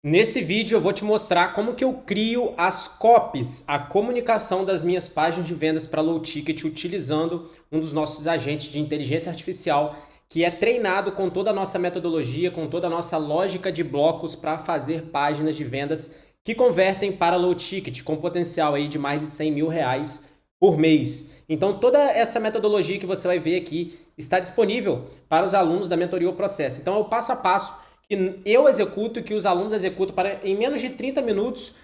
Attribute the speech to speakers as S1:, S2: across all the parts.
S1: Nesse vídeo eu vou te mostrar como que eu crio as copies, a comunicação das minhas páginas de vendas para low ticket utilizando um dos nossos agentes de inteligência artificial que é treinado com toda a nossa metodologia, com toda a nossa lógica de blocos para fazer páginas de vendas que convertem para low ticket, com potencial aí de mais de 100 mil reais por mês. Então toda essa metodologia que você vai ver aqui está disponível para os alunos da mentoria ou processo. Então é o passo a passo que eu executo e que os alunos executam para, em menos de 30 minutos,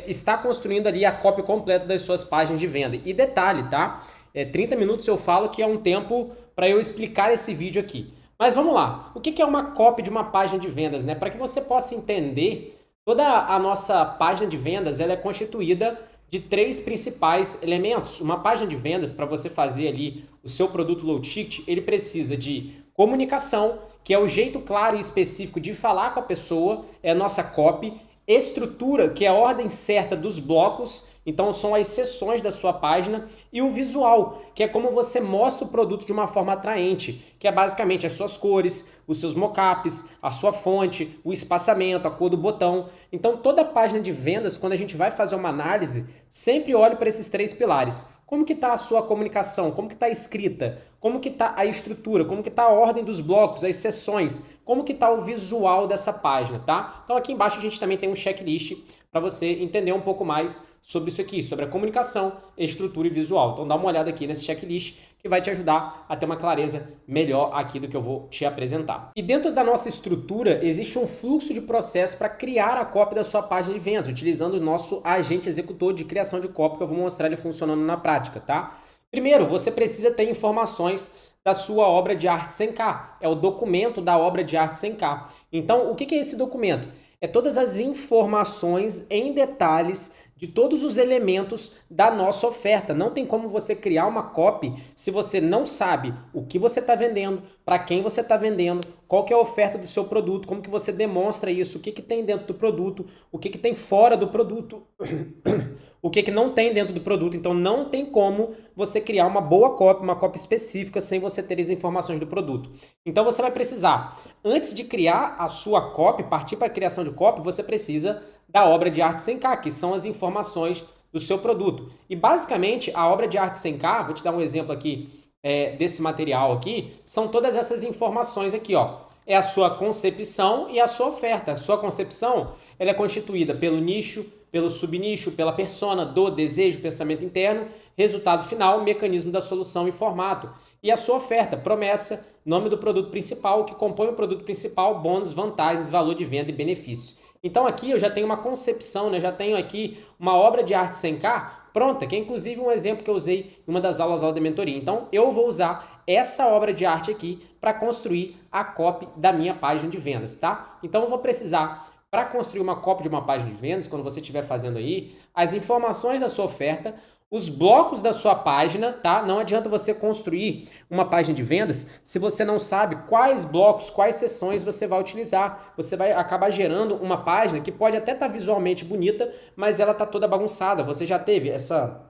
S1: estar construindo ali a cópia completa das suas páginas de venda. E detalhe, tá? 30 minutos eu falo que é um tempo para eu explicar esse vídeo aqui. Mas vamos lá. O que é uma cópia de uma página de vendas, né? Para que você possa entender, toda a nossa página de vendas ela é constituída de três principais elementos. Uma página de vendas, para você fazer ali o seu produto low ticket, ele precisa de comunicação, que é o jeito claro e específico de falar com a pessoa, é a nossa copy. Estrutura, que é a ordem certa dos blocos, então são as seções da sua página, e o visual, que é como você mostra o produto de uma forma atraente, que é basicamente as suas cores, os seus mockups, a sua fonte, o espaçamento, a cor do botão. Então toda página de vendas, quando a gente vai fazer uma análise, sempre olhe para esses três pilares. Como que está a sua comunicação? Como que está a escrita? Como que está a estrutura? Como que está a ordem dos blocos, as seções? Como que está o visual dessa página, tá? Então aqui embaixo a gente também tem um checklist para você entender um pouco mais sobre isso aqui, sobre a comunicação, estrutura e visual. Então dá uma olhada aqui nesse checklist que vai te ajudar a ter uma clareza melhor aqui do que eu vou te apresentar. E dentro da nossa estrutura existe um fluxo de processo para criar a cópia da sua página de vendas, utilizando o nosso agente executor de criação de cópia, que eu vou mostrar ele funcionando na prática, tá? Primeiro, você precisa ter informações da sua obra de arte 100K. É o documento da obra de arte 100K. Então, o que é esse documento? É todas as informações em detalhes de todos os elementos da nossa oferta. Não tem como você criar uma copy se você não sabe o que você está vendendo, para quem você está vendendo, qual que é a oferta do seu produto, como que você demonstra isso, o que tem dentro do produto, o que tem fora do produto, o que não tem dentro do produto. Então não tem como você criar uma boa copy, uma copy específica, sem você ter as informações do produto. Então você vai precisar, antes de criar a sua copy, partir para a criação de copy, você precisa da obra de arte 100K, que são as informações do seu produto. E basicamente a obra de arte 100K, vou te dar um exemplo aqui desse material aqui, são todas essas informações aqui, ó. É a sua concepção e a sua oferta. A sua concepção ela é constituída pelo nicho, pelo subnicho, pela persona, dor, desejo, pensamento interno, resultado final, mecanismo da solução e formato. E a sua oferta, promessa, nome do produto principal, que compõe o produto principal, bônus, vantagens, valor de venda e benefício. Então aqui eu já tenho uma concepção, né? Já tenho aqui uma obra de arte 100K pronta, que é inclusive um exemplo que eu usei em uma das aulas lá da mentoria. Então eu vou usar essa obra de arte aqui para construir a copy da minha página de vendas, tá? Então eu vou precisar, para construir uma cópia de uma página de vendas, quando você estiver fazendo aí, as informações da sua oferta, os blocos da sua página, tá? Não adianta você construir uma página de vendas se você não sabe quais blocos, quais seções você vai utilizar. Você vai acabar gerando uma página que pode até estar visualmente bonita, mas ela está toda bagunçada. Você já teve essa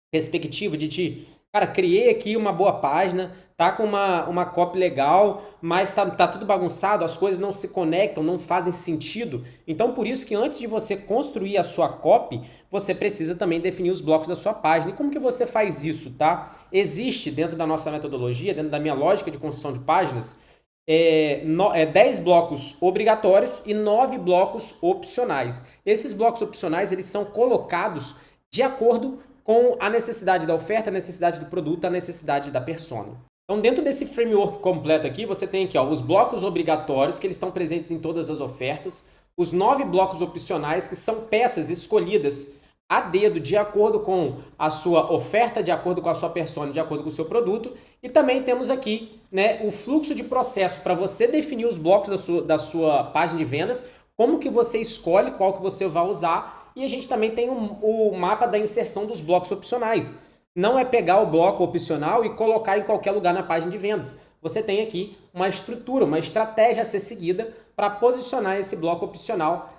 S1: perspectiva de cara, criei aqui uma boa página, tá com uma copy legal, mas tá tudo bagunçado, as coisas não se conectam, não fazem sentido. Então, por isso que antes de você construir a sua copy, você precisa também definir os blocos da sua página. E como que você faz isso, tá? Existe dentro da nossa metodologia, dentro da minha lógica de construção de páginas, 10 blocos obrigatórios e 9 blocos opcionais. Esses blocos opcionais, eles são colocados de acordo com a necessidade da oferta, a necessidade do produto, a necessidade da persona. Então, dentro desse framework completo aqui, você tem aqui ó, os blocos obrigatórios, que eles estão presentes em todas as ofertas, os 9 blocos opcionais, que são peças escolhidas a dedo, de acordo com a sua oferta, de acordo com a sua persona, de acordo com o seu produto. E também temos aqui, né, o fluxo de processo para você definir os blocos da sua página de vendas, como que você escolhe qual que você vai usar. E a gente também tem o mapa da inserção dos blocos opcionais. Não é pegar o bloco opcional e colocar em qualquer lugar na página de vendas. Você tem aqui uma estrutura, uma estratégia a ser seguida para posicionar esse bloco opcional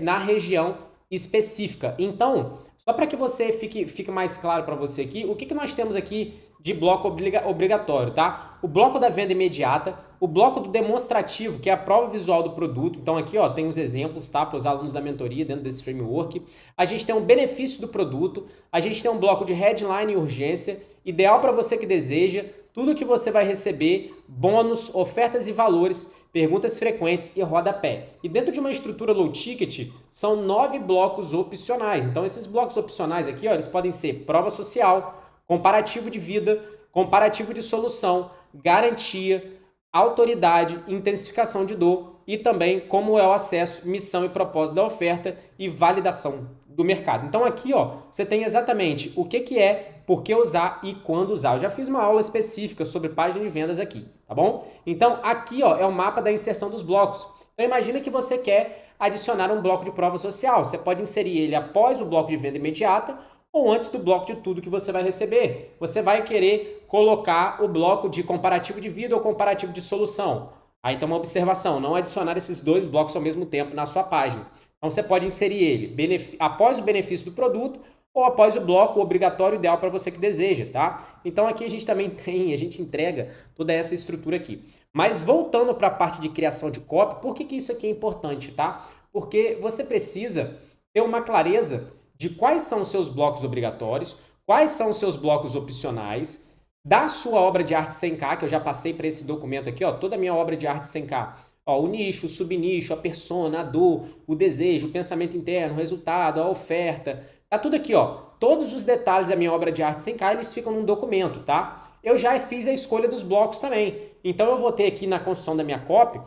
S1: na região específica. Então, só para que você fique mais claro para você aqui, o que nós temos aqui de bloco obrigatório, tá? O bloco da venda imediata, o bloco do demonstrativo, que é a prova visual do produto. Então aqui, ó, tem os exemplos, tá, para os alunos da mentoria dentro desse framework. A gente tem um benefício do produto, a gente tem um bloco de headline e urgência, ideal para você que deseja, tudo que você vai receber, bônus, ofertas e valores, perguntas frequentes e rodapé. E dentro de uma estrutura low ticket, são 9 blocos opcionais. Então esses blocos opcionais aqui, ó, eles podem ser prova social, comparativo de vida, comparativo de solução, garantia, autoridade, intensificação de dor e também como é o acesso, missão e propósito da oferta e validação do mercado. Então aqui, ó, você tem exatamente o que é, por que usar e quando usar. Eu já fiz uma aula específica sobre página de vendas aqui, tá bom? Então aqui, ó, é o mapa da inserção dos blocos. Então imagina que você quer adicionar um bloco de prova social. Você pode inserir ele após o bloco de venda imediata ou antes do bloco de tudo que você vai receber. Você vai querer colocar o bloco de comparativo de vida ou comparativo de solução. Aí tem uma observação, não adicionar esses dois blocos ao mesmo tempo na sua página. Então você pode inserir ele após o benefício do produto ou após o bloco obrigatório ideal para você que deseja, tá? Então aqui a gente também a gente entrega toda essa estrutura aqui. Mas voltando para a parte de criação de copy, por que isso aqui é importante, tá? Porque você precisa ter uma clareza de quais são os seus blocos obrigatórios, quais são os seus blocos opcionais, da sua obra de arte 100K, que eu já passei para esse documento aqui, ó, toda a minha obra de arte 100K. Ó, o nicho, o subnicho, a persona, a dor, o desejo, o pensamento interno, o resultado, a oferta. Tá tudo aqui, ó. Todos os detalhes da minha obra de arte 100K, eles ficam num documento, tá? Eu já fiz a escolha dos blocos também. Então eu vou ter aqui na construção da minha copy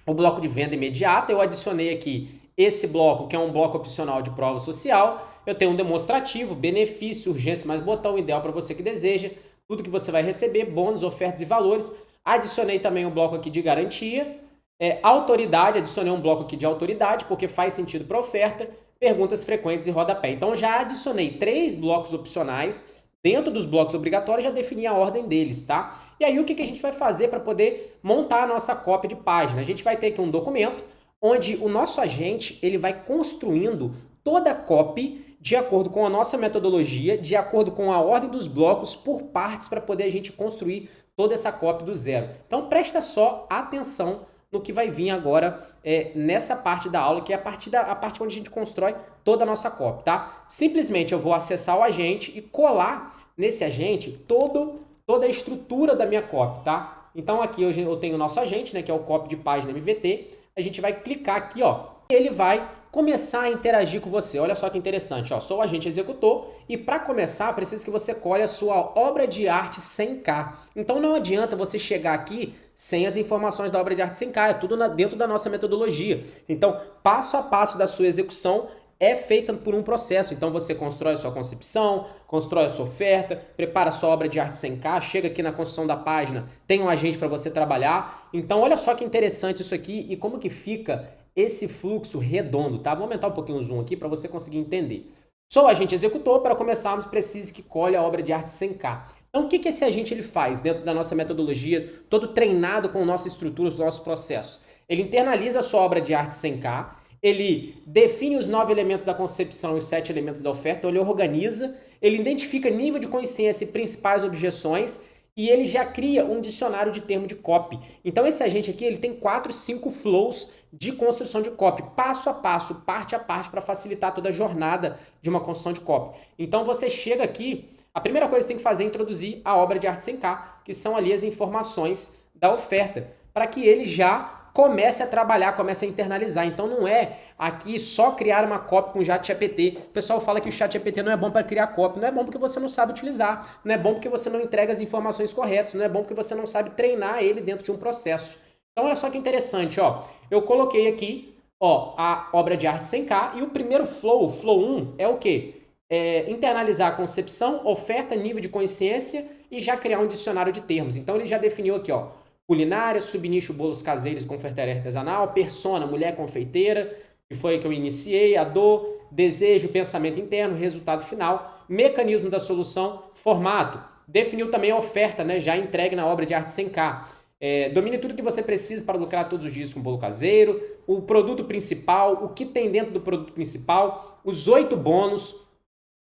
S1: o bloco de venda imediata. Eu adicionei aqui esse bloco, que é um bloco opcional de prova social. Eu tenho um demonstrativo, benefício, urgência mais botão, ideal para você que deseja. Tudo que você vai receber, bônus, ofertas e valores. Adicionei também o bloco aqui de garantia. Autoridade, adicionei um bloco aqui de autoridade, porque faz sentido para oferta, perguntas frequentes e rodapé. Então, já adicionei 3 blocos opcionais, dentro dos blocos obrigatórios, já defini a ordem deles, tá? E aí, o que a gente vai fazer para poder montar a nossa cópia de página? A gente vai ter aqui um documento, onde o nosso agente, ele vai construindo toda a copy de acordo com a nossa metodologia, de acordo com a ordem dos blocos por partes, para poder a gente construir toda essa copy do zero. Então, presta só atenção no que vai vir agora nessa parte da aula, que é a parte onde a gente constrói toda a nossa copy, tá? Simplesmente eu vou acessar o agente e colar nesse agente toda a estrutura da minha copy, tá? Então aqui eu tenho o nosso agente, né, que é o copy de página MVT. A gente vai clicar aqui, ó, e ele vai começar a interagir com você. Olha só que interessante, ó, sou o agente executor e para começar preciso que você colhe a sua obra de arte 100K. Então não adianta você chegar aqui sem as informações da obra de arte 100K, é tudo dentro da nossa metodologia. Então, passo a passo da sua execução é feita por um processo. Então você constrói a sua concepção, constrói a sua oferta, prepara a sua obra de arte 100K, chega aqui na construção da página, tem um agente para você trabalhar. Então olha só que interessante isso aqui e como que fica esse fluxo redondo, tá? Vou aumentar um pouquinho o zoom aqui para você conseguir entender. Sou o agente executor, para começarmos preciso que colhe a obra de arte 100K. Então o que esse agente ele faz dentro da nossa metodologia, todo treinado com nossa estrutura, os nossos processos? Ele internaliza a sua obra de arte 100K, ele define os 9 elementos da concepção e os 7 elementos da oferta, ele organiza, ele identifica nível de consciência e principais objeções e ele já cria um dicionário de termo de copy. Então esse agente aqui ele tem 4, 5 flows de construção de copy, passo a passo, parte a parte, para facilitar toda a jornada de uma construção de copy. Então você chega aqui, a primeira coisa que você tem que fazer é introduzir a obra de arte 100K, que são ali as informações da oferta, para que ele já comece a trabalhar, comece a internalizar. Então não é aqui só criar uma copy com o ChatGPT. O pessoal fala que o ChatGPT não é bom para criar copy. Não é bom porque você não sabe utilizar. Não é bom porque você não entrega as informações corretas. Não é bom porque você não sabe treinar ele dentro de um processo. Então olha só que interessante, ó. Eu coloquei aqui, ó, a obra de arte 100K e o primeiro flow, o flow 1, é o quê? Internalizar a concepção, oferta, nível de consciência e já criar um dicionário de termos. Então ele já definiu aqui, ó, culinária, subnicho, bolos caseiros com confeitaria artesanal, persona, mulher confeiteira, que foi que eu iniciei, a dor, desejo, pensamento interno, resultado final, mecanismo da solução, formato. Definiu também a oferta, né, já entregue na obra de arte 100K. Domine tudo que você precisa para lucrar todos os dias com bolo caseiro, o produto principal, o que tem dentro do produto principal, os 8 bônus,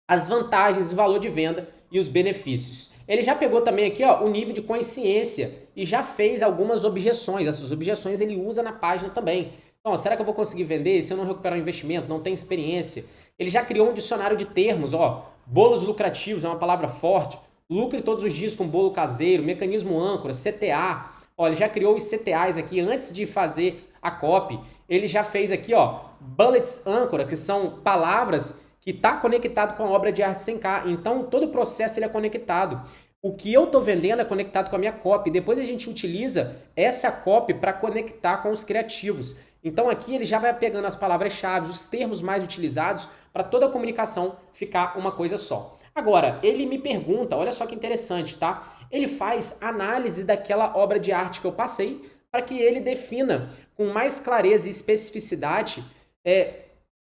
S1: as vantagens, o valor de venda e os benefícios. Ele já pegou também aqui, ó, o nível de consciência e já fez algumas objeções. Essas objeções ele usa na página também. Então, ó, será que eu vou conseguir vender se eu não recuperar o investimento? Não tenho experiência. Ele já criou um dicionário de termos, ó, bolos lucrativos é uma palavra forte, lucre todos os dias com bolo caseiro, mecanismo âncora, CTA. Ó, ele já criou os CTAs aqui antes de fazer a copy. Ele já fez aqui, ó, bullets âncora, que são palavras que está conectado com a obra de arte 100K. Então, todo o processo ele é conectado. O que eu estou vendendo é conectado com a minha copy. Depois a gente utiliza essa copy para conectar com os criativos. Então, aqui ele já vai pegando as palavras-chave, os termos mais utilizados, para toda a comunicação ficar uma coisa só. Agora, ele me pergunta, olha só que interessante, tá? Ele faz análise daquela obra de arte que eu passei para que ele defina com mais clareza e especificidade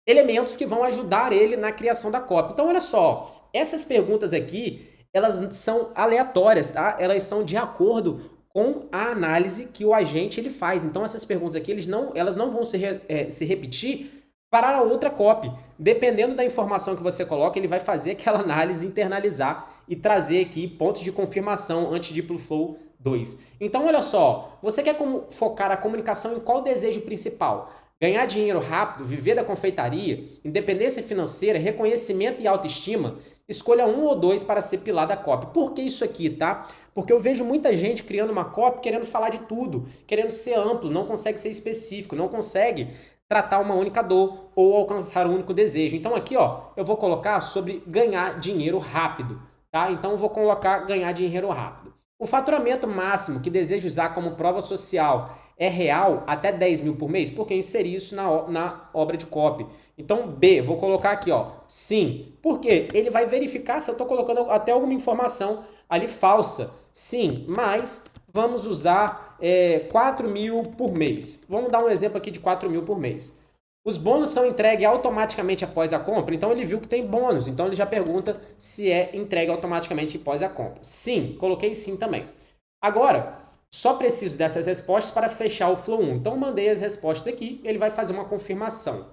S1: elementos que vão ajudar ele na criação da copy. Então, olha só, essas perguntas aqui, elas são aleatórias, tá? Elas são de acordo com a análise que o agente ele faz. Então, essas perguntas aqui, elas não vão se repetir para a outra copy. Dependendo da informação que você coloca, ele vai fazer aquela análise, internalizar e trazer aqui pontos de confirmação antes de ir para o Flow 2. Então, olha só, você quer focar a comunicação em qual desejo principal? Ganhar dinheiro rápido, viver da confeitaria, independência financeira, reconhecimento e autoestima? Escolha um ou dois para ser pilar da copy. Por que isso aqui, tá? Porque eu vejo muita gente criando uma copy querendo falar de tudo, querendo ser amplo, não consegue ser específico, não consegue tratar uma única dor ou alcançar um único desejo. Então aqui, ó, eu vou colocar sobre ganhar dinheiro rápido, tá? Então eu vou colocar ganhar dinheiro rápido. O faturamento máximo que desejo usar como prova social é real até 10 mil por mês? Porque inseri isso na obra de copy. Então, B, vou colocar aqui, ó, sim. Por quê? Ele vai verificar se eu estou colocando até alguma informação ali falsa. Sim, mas vamos usar 4 mil por mês. Vamos dar um exemplo aqui de 4 mil por mês. Os bônus são entregues automaticamente após a compra? Então, ele viu que tem bônus. Então, ele já pergunta se é entregue automaticamente após a compra. Sim, coloquei sim também. Agora, só preciso dessas respostas para fechar o Flow 1. Então, mandei as respostas aqui, ele vai fazer uma confirmação.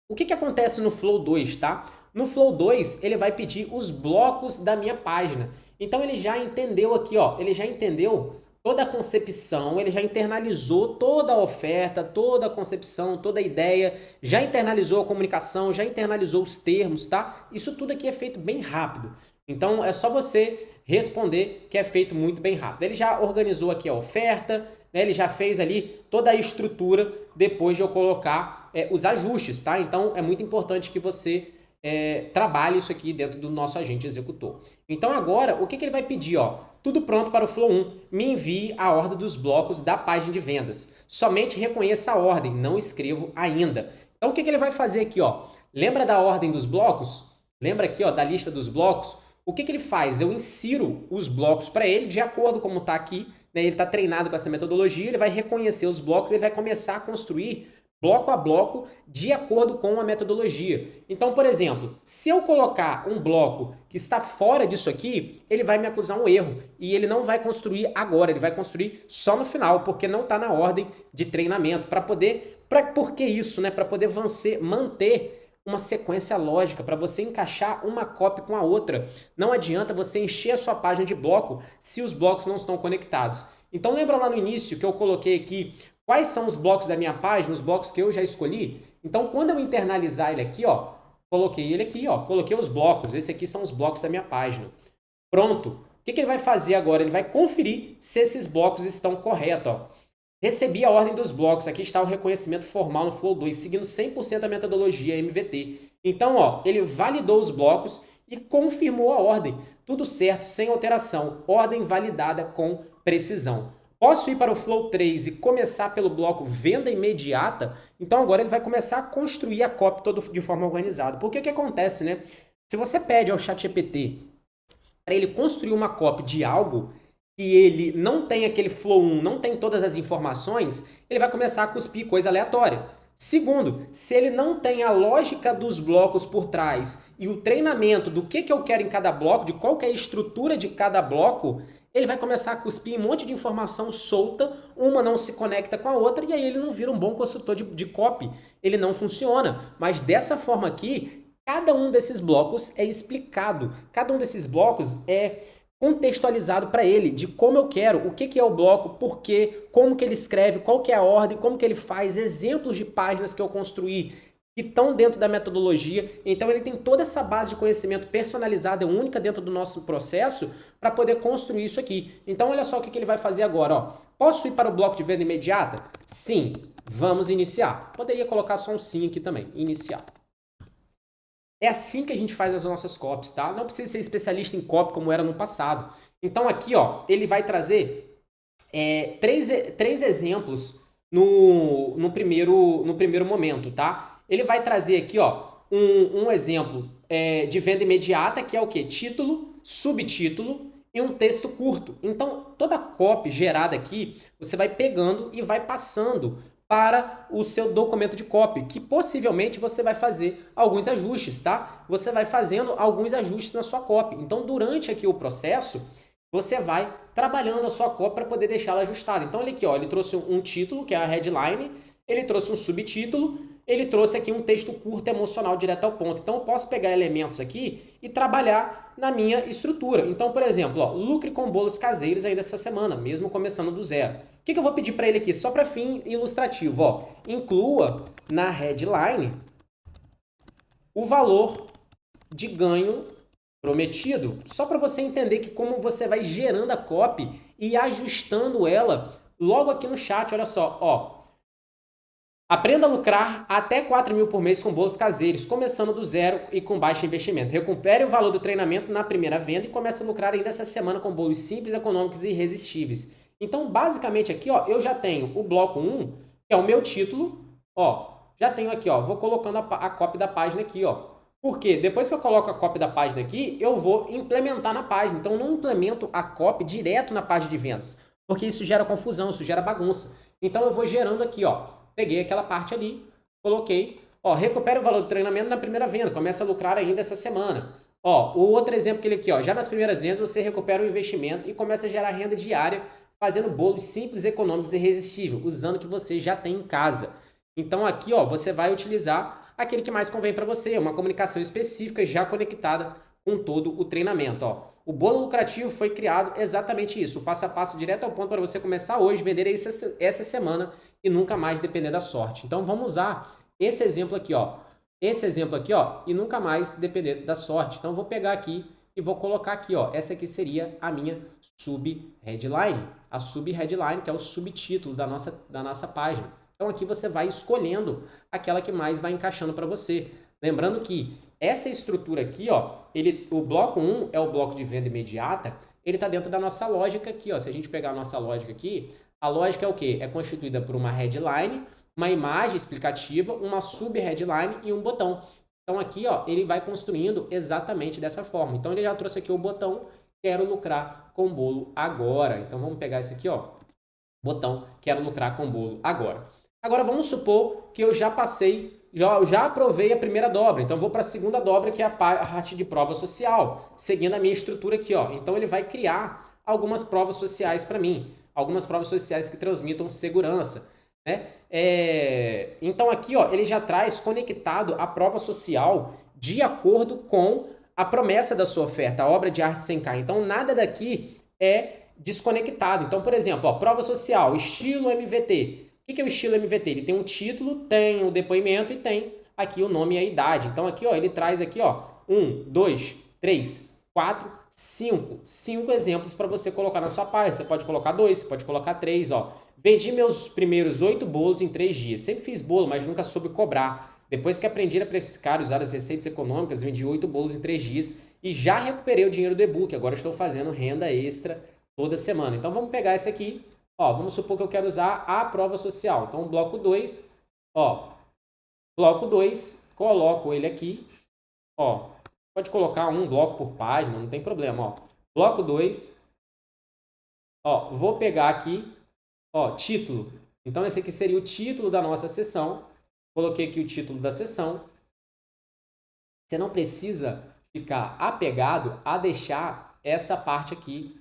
S1: O que acontece no Flow 2, tá? No Flow 2, ele vai pedir os blocos da minha página. Então, ele já entendeu aqui, ó, ele já entendeu toda a concepção, ele já internalizou toda a oferta, toda a concepção, toda a ideia, já internalizou a comunicação, já internalizou os termos, tá? Isso tudo aqui é feito bem rápido. Então, é só você responder que é feito muito bem rápido. Ele já organizou aqui a oferta, né? Ele já fez ali toda a estrutura depois de eu colocar os ajustes, tá? Então, é muito importante que você trabalhe isso aqui dentro do nosso agente executor. Então, agora, o que ele vai pedir? Ó, tudo pronto para o Flow 1. Me envie a ordem dos blocos da página de vendas. Somente reconheça a ordem, não escrevo ainda. Então, o que ele vai fazer aqui? Ó? Lembra da ordem dos blocos? Lembra aqui, ó, da lista dos blocos? O que ele faz? Eu insiro os blocos para ele, de acordo com como está aqui, né? Ele está treinado com essa metodologia, ele vai reconhecer os blocos, ele vai começar a construir bloco a bloco de acordo com a metodologia. Então, por exemplo, se eu colocar um bloco que está fora disso aqui, ele vai me acusar um erro e ele não vai construir agora, ele vai construir só no final, porque não está na ordem de treinamento. Por que isso, né? Para poder manter uma sequência lógica, para você encaixar uma copy com a outra. Não adianta você encher a sua página de bloco se os blocos não estão conectados. Então lembra lá no início que eu coloquei aqui quais são os blocos da minha página, os blocos que eu já escolhi? Então quando eu internalizar ele aqui, ó, coloquei ele aqui, ó, coloquei os blocos, esse aqui são os blocos da minha página. Pronto. O que ele vai fazer agora? Ele vai conferir se esses blocos estão corretos, ó. Recebi a ordem dos blocos, aqui está o reconhecimento formal no Flow 2, seguindo 100% a metodologia MVT. Então, ó, ele validou os blocos e confirmou a ordem. Tudo certo, sem alteração, ordem validada com precisão. Posso ir para o Flow 3 e começar pelo bloco venda imediata? Então, agora ele vai começar a construir a copy toda de forma organizada. Porque o que acontece, né? Se você pede ao ChatGPT para ele construir uma copy de algo que ele não tem aquele Flow 1, não tem todas as informações, ele vai começar a cuspir coisa aleatória. Segundo, se ele não tem a lógica dos blocos por trás e o treinamento do que eu quero em cada bloco, de qual que é a estrutura de cada bloco, ele vai começar a cuspir um monte de informação solta, uma não se conecta com a outra e aí ele não vira um bom consultor de copy. Ele não funciona. Mas dessa forma aqui, Cada um desses blocos é explicado, cada um desses blocos é contextualizado para ele, de como eu quero, o que que é o bloco, por quê, como que ele escreve, qual que é a ordem, como que ele faz, exemplos de páginas que eu construí que estão dentro da metodologia. Então ele tem toda essa base de conhecimento personalizada e única dentro do nosso processo para poder construir isso aqui. Então olha só o que que ele vai fazer agora, ó. Posso ir para o bloco de venda imediata? Sim, vamos iniciar. Poderia colocar só um sim aqui também, iniciar. É assim que a gente faz as nossas copies, tá? Não precisa ser especialista em copy como era no passado. Então aqui, ó, ele vai trazer três exemplos no primeiro momento, tá? Ele vai trazer aqui, ó, um exemplo de venda imediata, que é o quê? Título, subtítulo e um texto curto. Então, toda copy gerada aqui, você vai pegando e vai passando para o seu documento de copy, que possivelmente você vai fazer alguns ajustes, tá? Você vai fazendo alguns ajustes na sua copy. Então, durante aqui o processo, você vai trabalhando a sua copy para poder deixá-la ajustada. Então, olha aqui, ó, ele trouxe um título, que é a headline, ele trouxe um subtítulo, ele trouxe aqui um texto curto emocional direto ao ponto. Então, eu posso pegar elementos aqui e trabalhar na minha estrutura. Então, por exemplo, ó, lucre com bolos caseiros aí dessa semana, mesmo começando do zero. O que eu vou pedir para ele aqui? Só para fim ilustrativo, ó, inclua na headline o valor de ganho prometido, só para você entender que como você vai gerando a copy e ajustando ela logo aqui no chat, olha só, ó. Aprenda a lucrar até 4 mil por mês com bolos caseiros, começando do zero e com baixo investimento. Recupere o valor do treinamento na primeira venda e comece a lucrar ainda essa semana com bolos simples, econômicos e irresistíveis. Então, basicamente aqui, ó, eu já tenho o bloco 1, que é o meu título, ó, já tenho aqui, ó, vou colocando a copy da página aqui, ó. Porque depois que eu coloco a copy da página aqui, eu vou implementar na página. Então, eu não implemento a copy direto na página de vendas, porque isso gera confusão, isso gera bagunça. Então, eu vou gerando aqui, ó. Peguei aquela parte ali, coloquei, ó, recupera o valor do treinamento na primeira venda, começa a lucrar ainda essa semana. Ó, o outro exemplo que ele aqui, ó, já nas primeiras vendas você recupera o investimento e começa a gerar renda diária fazendo bolos simples, econômicos e irresistíveis, usando o que você já tem em casa. Então aqui, ó, você vai utilizar aquele que mais convém para você, uma comunicação específica já conectada com todo o treinamento, ó. O bolo lucrativo foi criado exatamente isso, o passo a passo direto ao ponto para você começar hoje, vender essa semana e nunca mais depender da sorte. Então vamos usar esse exemplo aqui, ó. Esse exemplo aqui, ó, e nunca mais depender da sorte. Então eu vou pegar aqui e vou colocar aqui, ó. Essa aqui seria a minha sub-headline. A sub-headline, que é o subtítulo da nossa página. Então aqui você vai escolhendo aquela que mais vai encaixando para você. Lembrando que essa estrutura aqui, ó, o bloco 1 é o bloco de venda imediata, ele está dentro da nossa lógica aqui, ó. Se a gente pegar a nossa lógica aqui, a lógica é o quê? É constituída por uma headline, uma imagem explicativa, uma sub-headline e um botão. Então aqui, ó, ele vai construindo exatamente dessa forma. Então ele já trouxe aqui o botão, quero lucrar com bolo agora. Então vamos pegar esse aqui, ó, botão, quero lucrar com bolo agora. Agora vamos supor que eu já passei, já aprovei a primeira dobra, então vou para a segunda dobra, que é a parte de prova social, seguindo a minha estrutura aqui, ó. Então ele vai criar algumas provas sociais para mim, algumas provas sociais que transmitam segurança, né? Então aqui, ó, ele já traz conectado a prova social de acordo com a promessa da sua oferta, a obra de arte 100K. Então nada daqui é desconectado. Então, por exemplo, ó, prova social, estilo MVT. O que é o estilo MVT? Ele tem um título, tem o depoimento e tem aqui o nome e a idade. Então aqui, ó, ele traz aqui, ó, 1, 2, 3, 4, 5. 5 exemplos para você colocar na sua página. Você pode colocar 2, você pode colocar 3, ó. Vendi meus primeiros 8 bolos em 3 dias. Sempre fiz bolo, mas nunca soube cobrar. Depois que aprendi a precificar e usar as receitas econômicas, vendi 8 bolos em 3 dias e já recuperei o dinheiro do e-book. Agora estou fazendo renda extra toda semana. Então vamos pegar esse aqui. Ó, vamos supor que eu quero usar a prova social. Então, bloco 2, ó, bloco 2, coloco ele aqui, ó, pode colocar um bloco por página, não tem problema, ó. Bloco 2, ó, vou pegar aqui, ó, título. Então, esse aqui seria o título da nossa sessão. Coloquei aqui o título da sessão. Você não precisa ficar apegado a deixar essa parte aqui,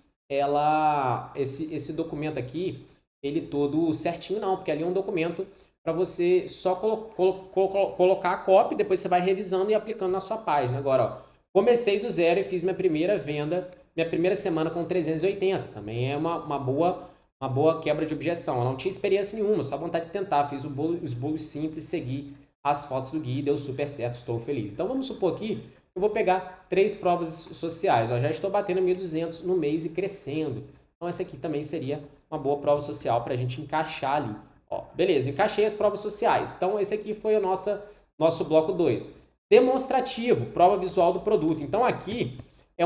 S1: esse documento aqui, ele todo certinho não, porque ali é um documento para você só colocar a copy, depois você vai revisando e aplicando na sua página. Agora, ó, comecei do zero e fiz minha primeira venda, minha primeira semana com 380. Também é uma boa quebra de objeção. Eu não tinha experiência nenhuma, só vontade de tentar. Fiz os bolos simples, segui as fotos do guia, deu super certo, estou feliz. Então vamos supor aqui, eu vou pegar 3 provas sociais. Ó, já estou batendo 1.200 no mês e crescendo. Então essa aqui também seria uma boa prova social para a gente encaixar ali. Ó, beleza, encaixei as provas sociais. Então esse aqui foi o nosso bloco 2. Demonstrativo, prova visual do produto. Então aqui é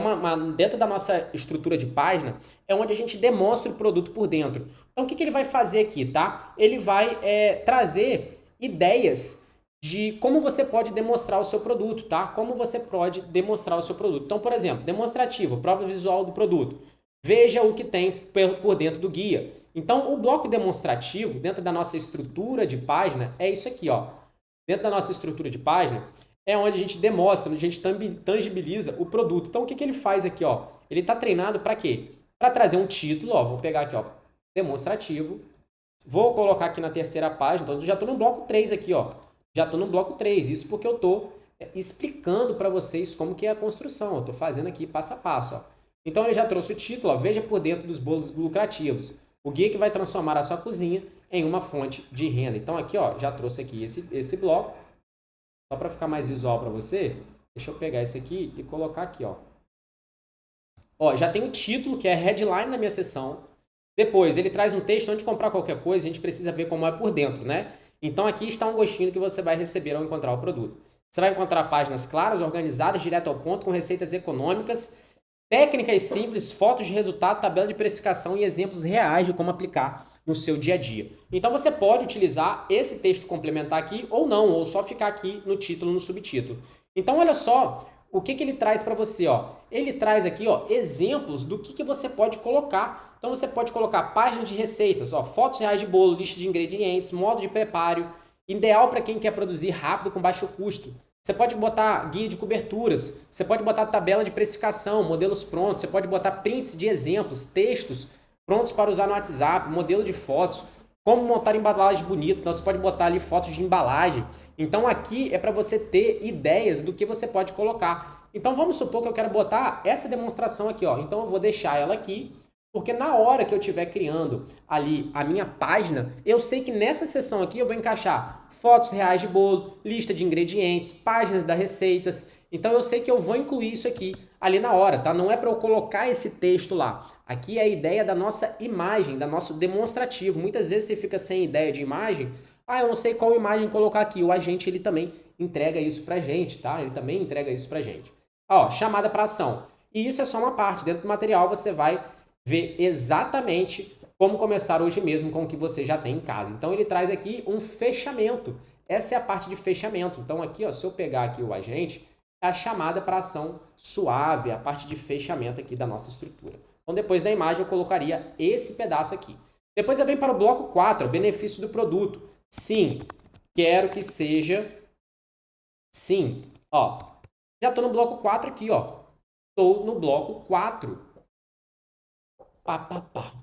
S1: dentro da nossa estrutura de página, é onde a gente demonstra o produto por dentro. Então o que ele vai fazer aqui, tá? Ele vai trazer ideias de como você pode demonstrar o seu produto, tá? Como você pode demonstrar o seu produto. Então, por exemplo, demonstrativo, prova visual do produto. Veja o que tem por dentro do guia. Então, o bloco demonstrativo, dentro da nossa estrutura de página, é isso aqui, ó. Dentro da nossa estrutura de página, é onde a gente demonstra, onde a gente tangibiliza o produto. Então, o que ele faz aqui, ó? Ele está treinado para quê? Para trazer um título, ó. Vou pegar aqui, ó, demonstrativo. Vou colocar aqui na terceira página. Então, eu já estou no bloco 3 aqui, ó. Já estou no bloco 3. Isso porque eu estou explicando para vocês como que é a construção. Eu estou fazendo aqui passo a passo, ó. Então, ele já trouxe o título, ó. Veja por dentro dos bolos lucrativos. O guia que vai transformar a sua cozinha em uma fonte de renda. Então, aqui, ó, já trouxe aqui esse bloco. Só para ficar mais visual para você, deixa eu pegar esse aqui e colocar aqui, ó. Ó, já tem o título, que é headline na minha seção. Depois, ele traz um texto onde comprar qualquer coisa, a gente precisa ver como é por dentro, né? Então, aqui está um gostinho que você vai receber ao encontrar o produto. Você vai encontrar páginas claras, organizadas, direto ao ponto, com receitas econômicas, técnicas simples, fotos de resultado, tabela de precificação e exemplos reais de como aplicar no seu dia a dia. Então você pode utilizar esse texto complementar aqui ou não, ou só ficar aqui no título, no subtítulo. Então olha só o que ele traz para você, ó. Ele traz aqui, ó, exemplos do que você pode colocar. Então você pode colocar páginas de receitas, ó, fotos reais de bolo, lista de ingredientes, modo de preparo, ideal para quem quer produzir rápido com baixo custo. Você pode botar guia de coberturas, você pode botar tabela de precificação, modelos prontos, você pode botar prints de exemplos, textos prontos para usar no WhatsApp, modelo de fotos, como montar embalagem bonita. Então você pode botar ali fotos de embalagem. Então aqui é para você ter ideias do que você pode colocar. Então vamos supor que eu quero botar essa demonstração aqui, ó. Então eu vou deixar ela aqui, porque na hora que eu estiver criando ali a minha página, eu sei que nessa seção aqui eu vou encaixar fotos reais de bolo, lista de ingredientes, páginas das receitas. Então eu sei que eu vou incluir isso aqui ali na hora, tá? Não é para eu colocar esse texto lá. Aqui é a ideia da nossa imagem, da nosso demonstrativo. Muitas vezes você fica sem ideia de imagem. Ah, eu não sei qual imagem colocar aqui. O agente, ele também entrega isso pra gente, tá? Ele também entrega isso pra gente. Ó, chamada para ação. E isso é só uma parte. Dentro do material você vai ver exatamente como começar hoje mesmo com o que você já tem em casa. Então ele traz aqui um fechamento. Essa é a parte de fechamento. Então aqui, ó, se eu pegar aqui o agente, é a chamada para ação suave, a parte de fechamento aqui da nossa estrutura. Então depois da imagem eu colocaria esse pedaço aqui. Depois eu venho para o bloco 4, benefício do produto. Sim, quero que seja... Sim, ó, já estou no bloco 4 aqui, ó. Estou no bloco 4.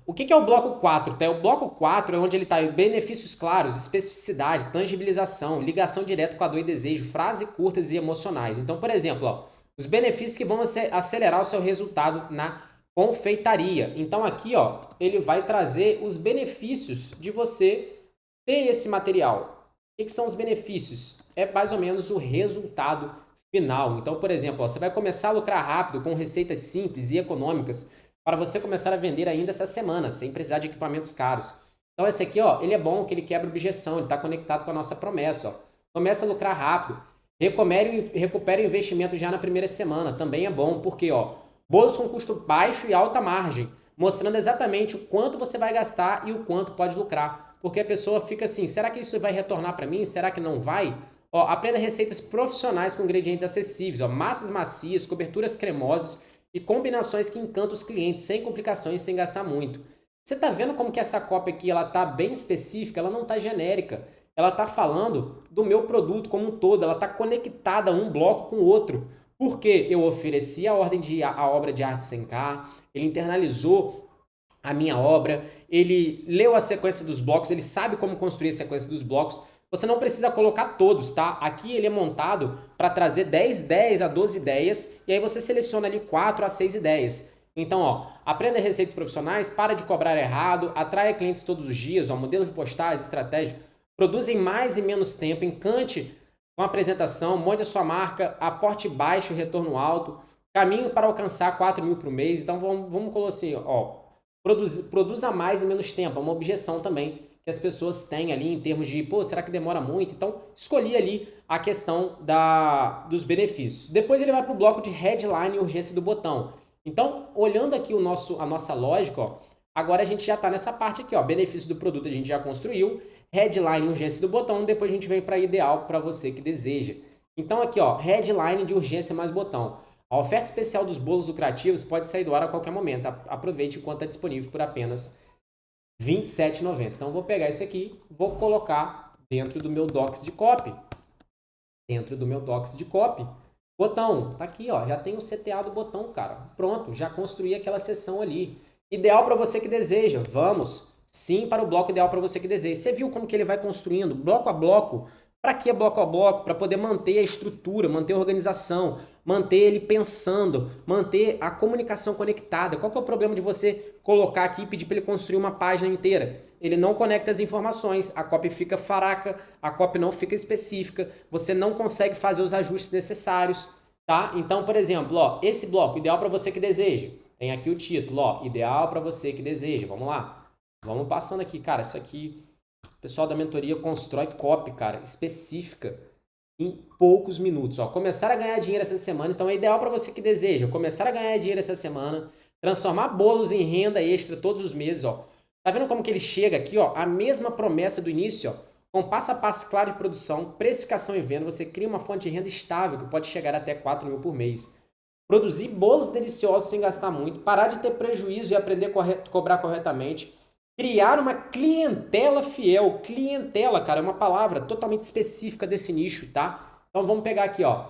S1: O que é o bloco 4? Tá? O bloco 4 é onde ele está benefícios claros, especificidade, tangibilização, ligação direta com a dor e desejo, frases curtas e emocionais. Então, por exemplo, ó, os benefícios que vão acelerar o seu resultado na confeitaria. Então, aqui, ó, ele vai trazer os benefícios de você ter esse material. O que são os benefícios? É mais ou menos o resultado final. Então, por exemplo, ó, você vai começar a lucrar rápido com receitas simples e econômicas para você começar a vender ainda essa semana, sem precisar de equipamentos caros. Então esse aqui, ó, ele é bom, que ele quebra objeção, ele está conectado com a nossa promessa. Ó. Começa a lucrar rápido, recupera o investimento já na primeira semana, também é bom, porque ó, bolos com custo baixo e alta margem, mostrando exatamente o quanto você vai gastar e o quanto pode lucrar. Porque a pessoa fica assim, será que isso vai retornar para mim? Será que não vai? Ó, aprenda receitas profissionais com ingredientes acessíveis, ó, massas macias, coberturas cremosas, e combinações que encantam os clientes, sem complicações, sem gastar muito. Você está vendo como que essa cópia aqui está bem específica, ela não está genérica. Ela está falando do meu produto como um todo, ela está conectada um bloco com o outro. Porque eu ofereci a obra de arte sem K, ele internalizou a minha obra, ele leu a sequência dos blocos, ele sabe como construir a sequência dos blocos. Você não precisa colocar todos, tá? Aqui ele é montado para trazer 10 ideias a 12 ideias, e aí você seleciona ali 4 a 6 ideias. Então, ó, aprenda receitas profissionais, para de cobrar errado, atraia clientes todos os dias, ó, modelos de postagem, estratégia, produz em mais e menos tempo, encante com a apresentação, monte a sua marca, aporte baixo, retorno alto, caminho para alcançar 4 mil por mês. Então, vamos colocar assim, ó, produza mais em menos tempo, é uma objeção também que as pessoas têm ali em termos de, pô, será que demora muito? Então, escolhi ali a questão dos benefícios. Depois ele vai para o bloco de headline e urgência do botão. Então, olhando aqui a nossa lógica, ó, agora a gente já está nessa parte aqui, ó, benefício do produto a gente já construiu, headline e urgência do botão, depois a gente vem para ideal para você que deseja. Então aqui, ó, headline de urgência mais botão. A oferta especial dos bolos lucrativos pode sair do ar a qualquer momento. Aproveite enquanto é disponível por apenas R$ 27,90. Então, vou pegar isso aqui, vou colocar dentro do meu Docs de copy. Dentro do meu Docs de copy. Botão, tá aqui, ó, já tem o CTA do botão, cara. Pronto, já construí aquela seção ali. Ideal para você que deseja. Vamos, sim, para o bloco ideal para você que deseja. Você viu como que ele vai construindo, bloco a bloco? Para que bloco a bloco? Para poder manter a estrutura, manter a organização, manter ele pensando, manter a comunicação conectada. Qual que é o problema de você colocar aqui e pedir para ele construir uma página inteira? Ele não conecta as informações, a copy fica fraca, a copy não fica específica, você não consegue fazer os ajustes necessários, tá? Então, por exemplo, ó, esse bloco, ideal para você que deseja. Tem aqui o título, ó, ideal para você que deseja. Vamos lá. Vamos passando aqui, cara, isso aqui, o pessoal da mentoria constrói copy, cara, específica em poucos minutos, ó. Começar a ganhar dinheiro essa semana, então é ideal para você que deseja começar a ganhar dinheiro essa semana, transformar bolos em renda extra todos os meses, ó. Tá vendo como que ele chega aqui, ó? A mesma promessa do início, ó. Com passo a passo claro de produção, precificação e venda, você cria uma fonte de renda estável que pode chegar até 4 mil por mês. Produzir bolos deliciosos sem gastar muito, parar de ter prejuízo e aprender a cobrar corretamente. Criar uma clientela fiel. Clientela, cara, é uma palavra totalmente específica desse nicho, tá? Então vamos pegar aqui, ó.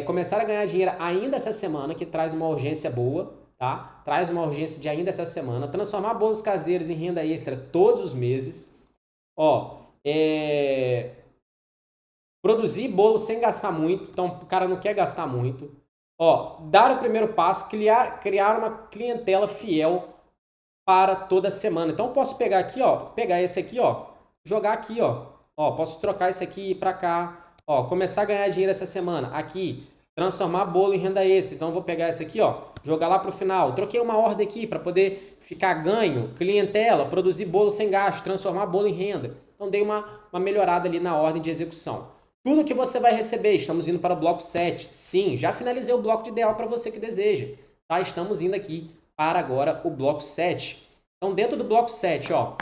S1: Começar a ganhar dinheiro ainda essa semana, que traz uma urgência boa, tá? Traz uma urgência de ainda essa semana. Transformar bolos caseiros em renda extra todos os meses. Ó, produzir bolo sem gastar muito. Então, o cara não quer gastar muito. Ó, dar o primeiro passo, criar uma clientela fiel para toda semana. Então, eu posso pegar aqui, ó, pegar esse aqui, ó, jogar aqui, ó. Ó, posso trocar esse aqui para cá. Ó, começar a ganhar dinheiro essa semana. Aqui, transformar bolo em renda extra. Então, eu vou pegar esse aqui, ó, jogar lá para o final. Troquei uma ordem aqui para poder ficar ganho, clientela, produzir bolo sem gasto, transformar bolo em renda. Então, dei uma melhorada ali na ordem de execução. Tudo que você vai receber, estamos indo para o bloco 7. Sim, já finalizei o bloco de ideal para você que deseja. Tá? Estamos indo aqui para agora o bloco 7. Então, dentro do bloco 7, ó,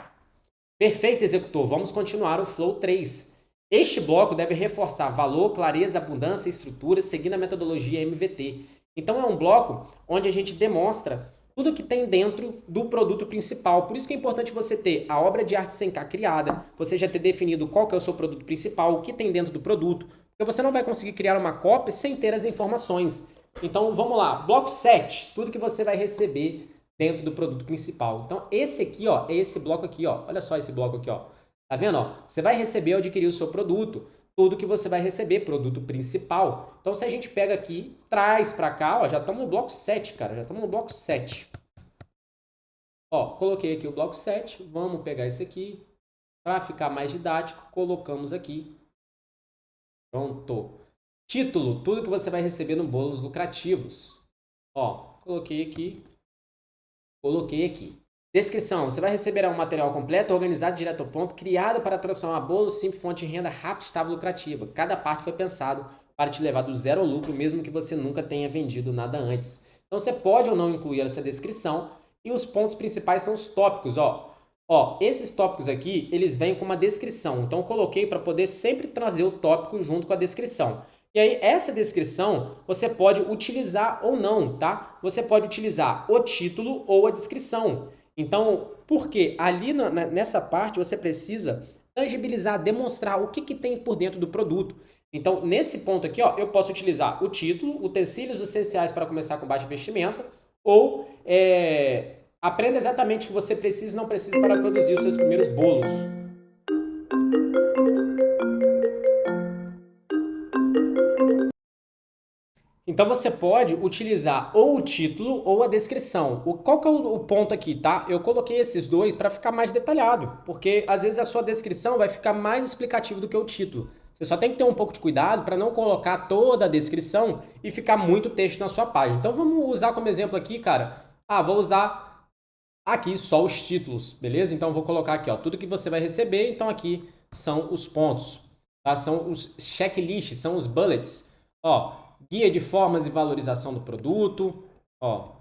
S1: perfeito, executor, vamos continuar o Flow 3. Este bloco deve reforçar valor, clareza, abundância e estrutura, seguindo a metodologia MVT. Então, é um bloco onde a gente demonstra tudo que tem dentro do produto principal. Por isso que é importante você ter a obra de arte 100K criada, você já ter definido qual que é o seu produto principal, o que tem dentro do produto, porque você não vai conseguir criar uma cópia sem ter as informações. Então, vamos lá. Bloco 7, tudo que você vai receber dentro do produto principal. Então, esse aqui, ó, é esse bloco aqui, ó. Olha só esse bloco aqui, ó. Tá vendo, ó? Você vai receber ao adquirir o seu produto, tudo que você vai receber, produto principal. Então, se a gente pega aqui, traz pra cá, ó, já estamos no bloco 7, cara. Já estamos no bloco 7. Ó, coloquei aqui o bloco 7. Vamos pegar esse aqui. Para ficar mais didático, colocamos aqui. Pronto. Título, tudo que você vai receber no bolos lucrativos. Ó, coloquei aqui. Coloquei aqui. Descrição, você vai receber um material completo, organizado, direto ao ponto, criado para transformar bolo, simples, fonte de renda rápida, estável e lucrativa. Cada parte foi pensado para te levar do zero ao lucro, mesmo que você nunca tenha vendido nada antes. Então, você pode ou não incluir essa descrição. E os pontos principais são os tópicos, ó. Ó, esses tópicos aqui, eles vêm com uma descrição. Então, eu coloquei para poder sempre trazer o tópico junto com a descrição. E aí, essa descrição, você pode utilizar ou não, tá? Você pode utilizar o título ou a descrição. Então, porque ali nessa parte você precisa tangibilizar, demonstrar o que tem por dentro do produto. Então, nesse ponto aqui, ó, eu posso utilizar o título, utensílios essenciais para começar com baixo investimento, ou aprenda exatamente o que você precisa e não precisa para produzir os seus primeiros bolos. Então você pode utilizar ou o título ou a descrição. Qual que é o ponto aqui, tá? Eu coloquei esses dois para ficar mais detalhado, porque às vezes a sua descrição vai ficar mais explicativo do que o título. Você só tem que ter um pouco de cuidado para não colocar toda a descrição e ficar muito texto na sua página. Então vamos usar como exemplo aqui, cara. Vou usar aqui só os títulos, beleza? Então vou colocar aqui, ó, tudo que você vai receber. Então aqui são os pontos, tá? São os checklists, são os bullets. Ó, guia de formas e valorização do produto. Ó,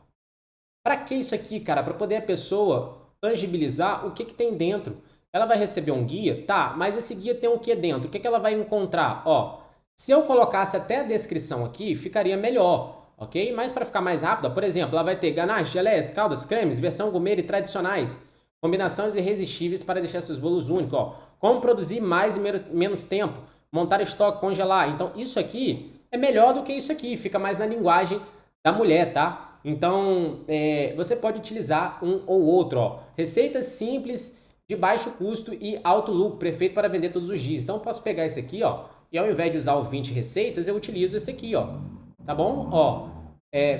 S1: para que isso aqui, cara? Para poder a pessoa tangibilizar o que tem dentro. Ela vai receber um guia, tá? Mas esse guia tem o que dentro? O que ela vai encontrar? Ó, se eu colocasse até a descrição aqui, ficaria melhor, ok? Mas para ficar mais rápido, por exemplo, ela vai ter ganache, geleias, caldas, cremes, versão gourmet e tradicionais, combinações irresistíveis para deixar seus bolos únicos. Ó, como produzir mais em menos tempo, montar estoque, congelar. Então, isso aqui é melhor do que isso aqui, fica mais na linguagem da mulher, tá? Então, você pode utilizar um ou outro, ó. Receitas simples, de baixo custo e alto lucro, perfeito para vender todos os dias. Então, eu posso pegar esse aqui, ó, e ao invés de usar o 20 receitas, eu utilizo esse aqui, ó. Tá bom? Ó,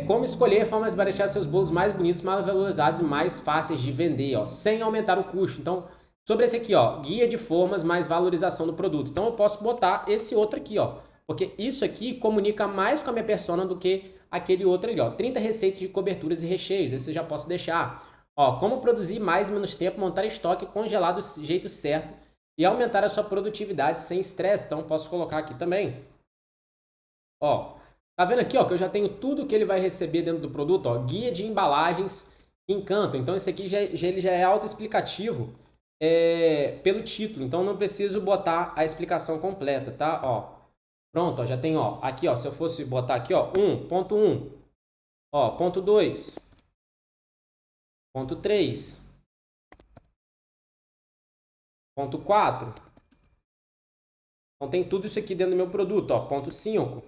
S1: como escolher formas de deixar seus bolos mais bonitos, mais valorizados e mais fáceis de vender, ó, sem aumentar o custo. Então, sobre esse aqui, ó, guia de formas mais valorização do produto. Então, eu posso botar esse outro aqui, ó, porque isso aqui comunica mais com a minha persona do que aquele outro ali, ó. 30 receitas de coberturas e recheios, esse eu já posso deixar. Ó, como produzir mais em menos tempo, montar estoque congelado do jeito certo e aumentar a sua produtividade sem estresse. Então, posso colocar aqui também. Ó, tá vendo aqui, ó, que eu já tenho tudo que ele vai receber dentro do produto, ó, guia de embalagens Encanto. Então, esse aqui ele já é autoexplicativo pelo título. Então, não preciso botar a explicação completa, tá? Ó, pronto, ó, já tem, ó, aqui, ó, se eu fosse botar aqui, ó, 1.1, ó, ponto 2, ponto 3, ponto 4. Então, tem tudo isso aqui dentro do meu produto, ó, ponto 5,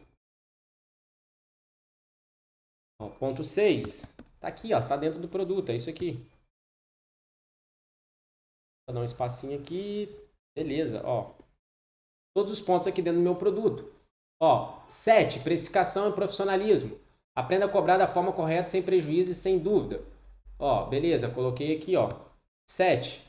S1: ó, ponto 6. Tá aqui, ó, tá dentro do produto, é isso aqui. Vou dar um espacinho aqui, beleza, ó. Todos os pontos aqui dentro do meu produto. Ó, 7, precificação e profissionalismo. Aprenda a cobrar da forma correta, sem prejuízo e sem dúvida. Ó, beleza, coloquei aqui, ó. 7.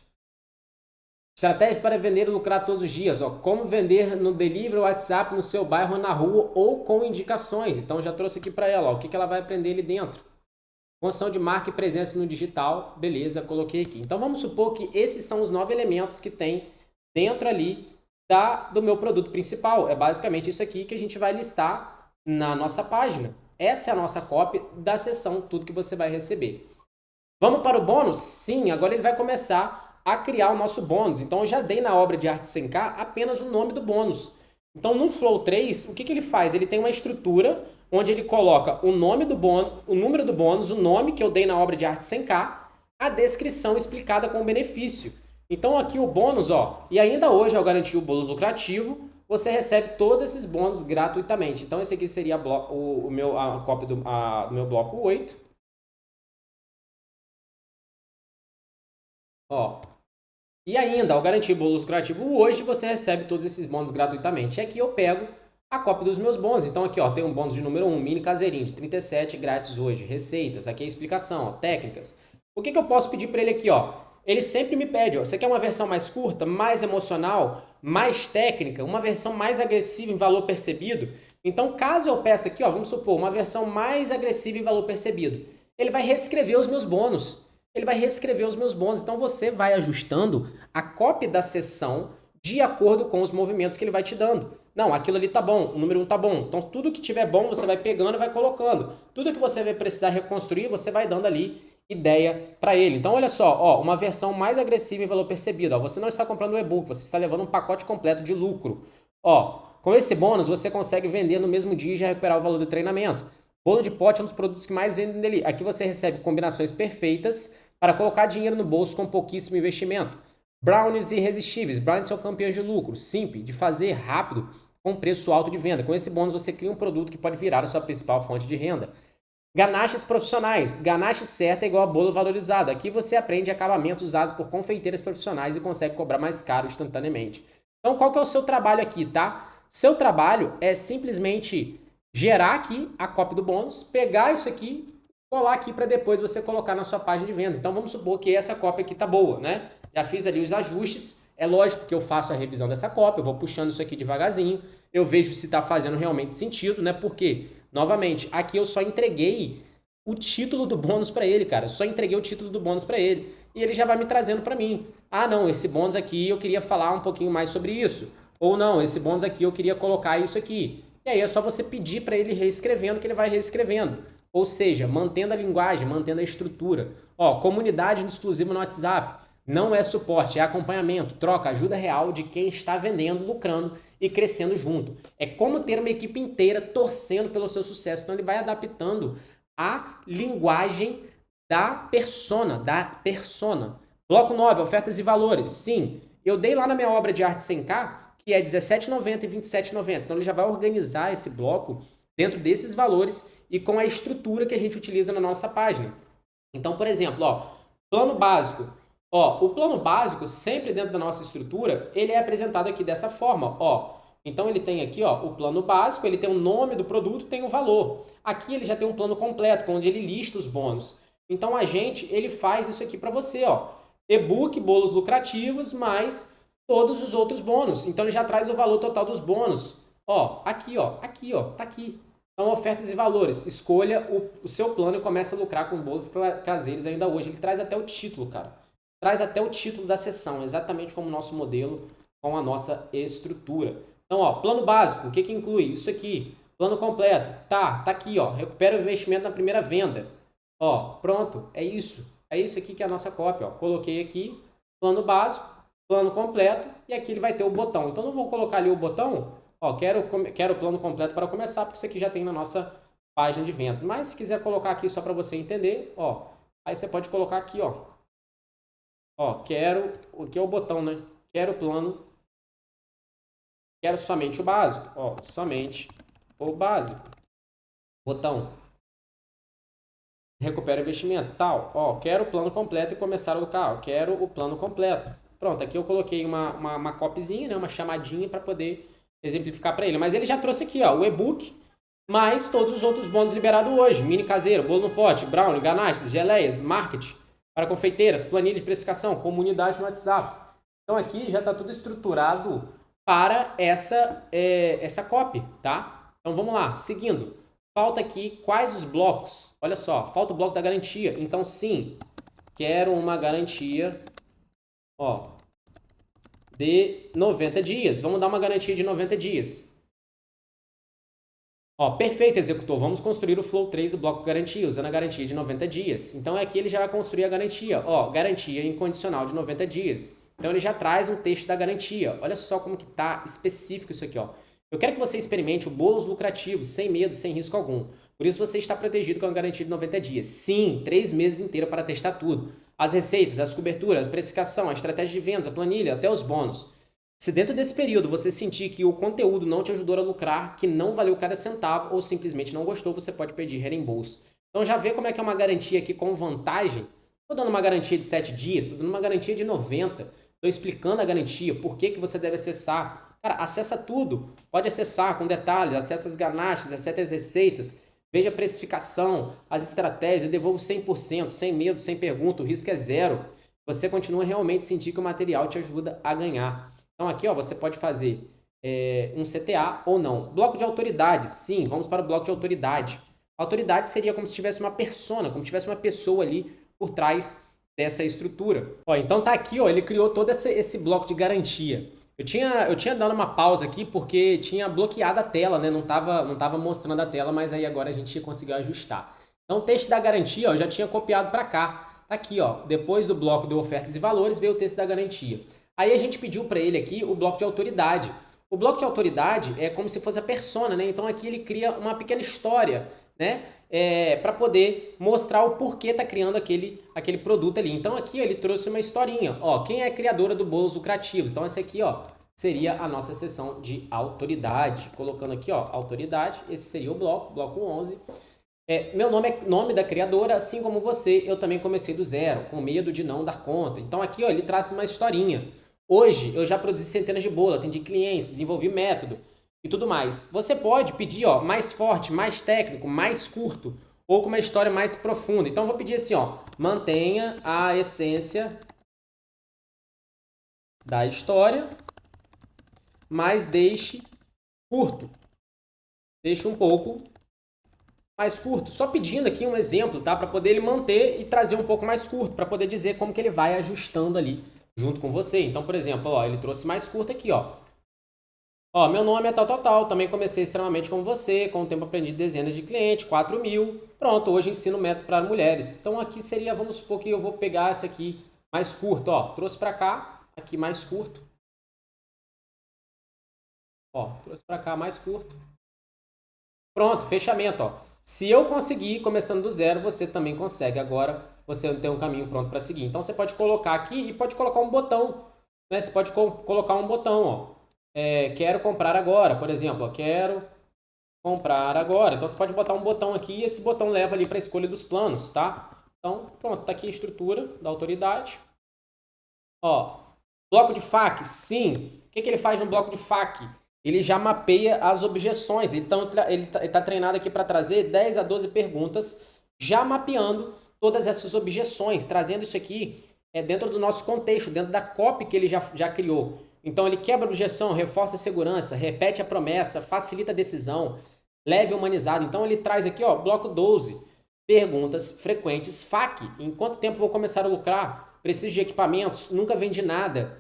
S1: Estratégias para vender e lucrar todos os dias. Ó, como vender no delivery, WhatsApp, no seu bairro, na rua ou com indicações. Então, já trouxe aqui para ela, ó, o que ela vai aprender ali dentro. Construção de marca e presença no digital. Beleza, coloquei aqui. Então, vamos supor que esses são os 9 elementos que tem dentro ali do meu produto principal. É basicamente isso aqui que a gente vai listar na nossa página. Essa é a nossa copy da seção Tudo que você vai receber. Vamos para o bônus? Sim, agora ele vai começar a criar o nosso bônus. Então, eu já dei na obra de arte 100K apenas o nome do bônus. Então, no Flow 3, o que ele faz? Ele tem uma estrutura onde ele coloca o nome do bônus, o número do bônus, o nome que eu dei na obra de arte 100K, a descrição explicada com o benefício. Então, aqui o bônus, ó, e ainda hoje, ao garantir o bônus lucrativo, você recebe todos esses bônus gratuitamente. Então, esse aqui seria a cópia do meu bloco 8. Ó, e ainda, ao garantir o bônus lucrativo hoje, você recebe todos esses bônus gratuitamente. E aqui eu pego a cópia dos meus bônus. Então aqui, ó, tem um bônus de número 1, mini caseirinho, de 37 grátis hoje. Receitas, aqui é a explicação, ó, técnicas. O que eu posso pedir para ele aqui, ó? Ele sempre me pede, ó, você quer uma versão mais curta, mais emocional, mais técnica, uma versão mais agressiva em valor percebido? Então, caso eu peça aqui, ó, vamos supor, uma versão mais agressiva em valor percebido, ele vai reescrever os meus bônus. Ele vai reescrever os meus bônus. Então, você vai ajustando a cópia da seção de acordo com os movimentos que ele vai te dando. Não, aquilo ali tá bom, o número 1 tá bom. Então, tudo que tiver bom, você vai pegando e vai colocando. Tudo que você vai precisar reconstruir, você vai dando ali ideia para ele. Então, olha só, ó, uma versão mais agressiva em valor percebido. Ó, você não está comprando um e-book, você está levando um pacote completo de lucro. Ó, com esse bônus, você consegue vender no mesmo dia e já recuperar o valor do treinamento. Bolo de pote é um dos produtos que mais vendem dele. Aqui você recebe combinações perfeitas para colocar dinheiro no bolso com pouquíssimo investimento. Brownies irresistíveis. Brownies são campeões de lucro. Simples, de fazer rápido, com preço alto de venda. Com esse bônus você cria um produto que pode virar a sua principal fonte de renda. Ganaches profissionais. Ganache certa é igual a bolo valorizado. Aqui você aprende acabamentos usados por confeiteiras profissionais e consegue cobrar mais caro instantaneamente. Então, qual que é o seu trabalho aqui, tá? Seu trabalho é simplesmente gerar aqui a cópia do bônus, pegar isso aqui, colar aqui para depois você colocar na sua página de vendas. Então vamos supor que essa cópia aqui tá boa, né? Já fiz ali os ajustes. É lógico que eu faço a revisão dessa cópia, eu vou puxando isso aqui devagarzinho, eu vejo se está fazendo realmente sentido, né? Porque, novamente, aqui eu só entreguei o título do bônus para ele, cara. Eu só entreguei o título do bônus para ele. E ele já vai me trazendo para mim. Ah, não, esse bônus aqui eu queria falar um pouquinho mais sobre isso. Ou não, esse bônus aqui eu queria colocar isso aqui. E aí é só você pedir para ele reescrevendo, que ele vai reescrevendo. Ou seja, mantendo a linguagem, mantendo a estrutura. Ó, comunidade exclusiva no WhatsApp. Não é suporte, é acompanhamento, troca, ajuda real de quem está vendendo, lucrando e crescendo junto. É como ter uma equipe inteira torcendo pelo seu sucesso. Então ele vai adaptando a linguagem da persona, Bloco 9, ofertas e valores. Sim, eu dei lá na minha obra de arte 100K, que é R$17,90 e R$27,90. Então ele já vai organizar esse bloco dentro desses valores e com a estrutura que a gente utiliza na nossa página. Então, por exemplo, ó, plano básico. Ó, o plano básico, sempre dentro da nossa estrutura, ele é apresentado aqui dessa forma, ó. Então ele tem aqui, ó, o plano básico, ele tem o nome do produto, tem o valor. Aqui ele já tem um plano completo, onde ele lista os bônus. Então a gente, ele faz isso aqui para você, ó. E-book, bolos lucrativos, mais todos os outros bônus. Então ele já traz o valor total dos bônus. Ó, aqui, ó, tá aqui. Então, ofertas e valores. Escolha o seu plano e comece a lucrar com bolos caseiros ainda hoje. Ele traz até o título, cara. Traz até o título da sessão, exatamente como o nosso modelo, com a nossa estrutura. Então, ó, plano básico, o que inclui? Isso aqui. Plano completo. Tá aqui, ó. Recupera o investimento na primeira venda. Ó, pronto. É isso. É isso aqui que é a nossa cópia, ó. Coloquei aqui, plano básico, plano completo, e aqui ele vai ter o botão. Então, não vou colocar ali o botão, ó, quero o plano completo para começar, porque isso aqui já tem na nossa página de vendas. Mas, se quiser colocar aqui só para você entender, ó, aí você pode colocar aqui, ó. Ó, quero, o que é o botão, né? Quero o plano, quero somente o básico, ó, somente o básico. Botão. Recupera o investimento, tal, ó, quero o plano completo e começar a lucrar, ó, quero o plano completo. Pronto, aqui eu coloquei uma copyzinha, né, uma chamadinha para poder exemplificar para ele. Mas ele já trouxe aqui, ó, o e-book, mais todos os outros bônus liberados hoje. Mini caseiro, bolo no pote, brownie, ganaches, geleias, marketing para confeiteiras, planilha de precificação, comunidade no WhatsApp. Então aqui já está tudo estruturado para essa copy, tá? Então vamos lá, seguindo. Falta aqui quais os blocos. Olha só, falta o bloco da garantia. Então sim, quero uma garantia, ó, de 90 dias. Vamos dar uma garantia de 90 dias. Ó, perfeito, executor. Vamos construir o Flow 3 do bloco garantia, usando a garantia de 90 dias. Então, aqui ele já vai construir a garantia. Ó, garantia incondicional de 90 dias. Então, ele já traz um texto da garantia. Olha só como que tá específico isso aqui, ó. Eu quero que você experimente o bônus lucrativo, sem medo, sem risco algum. Por isso, você está protegido com a garantia de 90 dias. Sim, 3 meses inteiros para testar tudo. As receitas, as coberturas, a precificação, a estratégia de vendas, a planilha, até os bônus. Se dentro desse período você sentir que o conteúdo não te ajudou a lucrar, que não valeu cada centavo ou simplesmente não gostou, você pode pedir reembolso. Então já vê como é que é uma garantia aqui com vantagem. Estou dando uma garantia de 7 dias, estou dando uma garantia de 90. Estou explicando a garantia, por que você deve acessar. Cara, acessa tudo. Pode acessar com detalhes, acessa as ganaches, acessa as receitas, veja a precificação, as estratégias, eu devolvo 100%, sem medo, sem pergunta, o risco é zero. Você continua realmente sentir que o material te ajuda a ganhar. Então aqui, ó, você pode fazer um CTA ou não. Bloco de autoridade, sim, vamos para o bloco de autoridade. Autoridade seria como se tivesse uma persona, como se tivesse uma pessoa ali por trás dessa estrutura. Ó, então tá aqui, ó, ele criou todo esse bloco de garantia. Eu tinha dado uma pausa aqui porque tinha bloqueado a tela, né? Não tava mostrando a tela, mas aí agora a gente conseguiu ajustar. Então o texto da garantia, ó, eu já tinha copiado para cá. Tá aqui, ó, depois do bloco de ofertas e valores veio o texto da garantia. Aí a gente pediu para ele aqui o bloco de autoridade. O bloco de autoridade é como se fosse a persona, né? Então aqui ele cria uma pequena história, né? Para poder mostrar o porquê tá criando aquele produto ali. Então aqui ele trouxe uma historinha. Ó, quem é a criadora do bolos lucrativos? Então esse aqui, ó, seria a nossa seção de autoridade. Colocando aqui, ó, autoridade. Esse seria o bloco 11. Meu nome é nome da criadora, assim como você, eu também comecei do zero, com medo de não dar conta. Então aqui, ó, ele traz uma historinha. Hoje eu já produzi centenas de bolos, atendi clientes, desenvolvi método e tudo mais. Você pode pedir, ó, mais forte, mais técnico, mais curto, ou com uma história mais profunda. Então, eu vou pedir assim, ó, mantenha a essência da história, mas deixe curto. Deixe um pouco mais curto. Só pedindo aqui um exemplo, tá? Para poder ele manter e trazer um pouco mais curto, para poder dizer como que ele vai ajustando ali junto com você. Então, por exemplo, ó, ele trouxe mais curto aqui, ó. Ó, meu nome é tal, tal, tal. Também comecei extremamente como você. Com o tempo aprendi dezenas de clientes, 4.000. Pronto, hoje ensino método para mulheres. Então aqui seria, vamos supor que eu vou pegar essa aqui mais curto, ó. Trouxe para cá, aqui mais curto. Ó, trouxe para cá mais curto. Pronto, fechamento, ó. Se eu conseguir, começando do zero, você também consegue. Agora você tem um caminho pronto para seguir. Então você pode colocar aqui e pode colocar um botão, né? Você pode colocar um botão, ó. Quero comprar agora, por exemplo, ó, quero comprar agora. Então você pode botar um botão aqui e esse botão leva ali para a escolha dos planos, tá? Então, pronto, tá aqui a estrutura da autoridade. Ó, bloco de FAQ, sim. O que ele faz no bloco de FAQ? Ele já mapeia as objeções. Então, ele tá treinado aqui para trazer 10 a 12 perguntas, já mapeando todas essas objeções, trazendo isso aqui dentro do nosso contexto, dentro da copy que ele já criou. Então, ele quebra a objeção, reforça a segurança, repete a promessa, facilita a decisão, leve humanizado. Então, ele traz aqui, ó, bloco 12, perguntas frequentes FAQ. Em quanto tempo vou começar a lucrar? Preciso de equipamentos? Nunca vendi nada.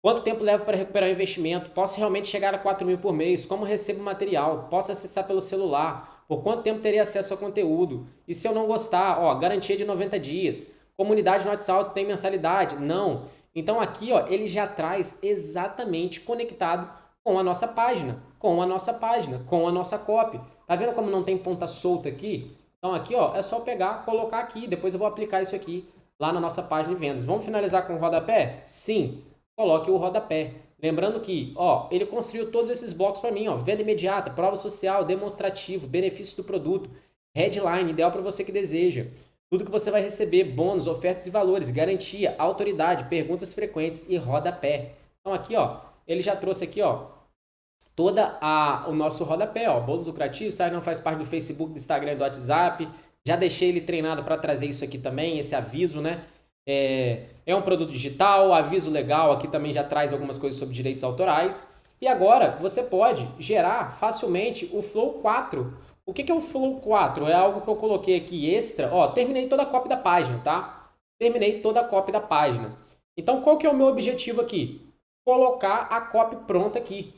S1: Quanto tempo leva para recuperar o investimento? Posso realmente chegar a 4.000 por mês? Como recebo material? Posso acessar pelo celular? Por quanto tempo terei acesso ao conteúdo? E se eu não gostar? Ó, garantia de 90 dias. Comunidade no WhatsApp tem mensalidade? Não. Então aqui, ó, ele já traz exatamente conectado com a nossa página, com a nossa copy. Tá vendo como não tem ponta solta aqui? Então aqui, ó, é só pegar, colocar aqui, depois eu vou aplicar isso aqui lá na nossa página de vendas. Vamos finalizar com o rodapé? Sim. Coloque o rodapé. Lembrando que, ó, ele construiu todos esses blocos para mim, ó, venda imediata, prova social, demonstrativo, benefícios do produto, headline, ideal para você que deseja. Tudo que você vai receber, bônus, ofertas e valores, garantia, autoridade, perguntas frequentes e rodapé. Então aqui, ó, ele já trouxe aqui, ó, o nosso rodapé, ó, bônus lucrativos, sabe, não faz parte do Facebook, do Instagram e do WhatsApp. Já deixei ele treinado para trazer isso aqui também, esse aviso, né? É um produto digital, aviso legal, aqui também já traz algumas coisas sobre direitos autorais. E agora você pode gerar facilmente o Flow 4. O que é o Flow 4? É algo que eu coloquei aqui extra. Ó, terminei toda a copy da página, tá? Terminei toda a copy da página. Então, qual que é o meu objetivo aqui? Colocar a copy pronta aqui.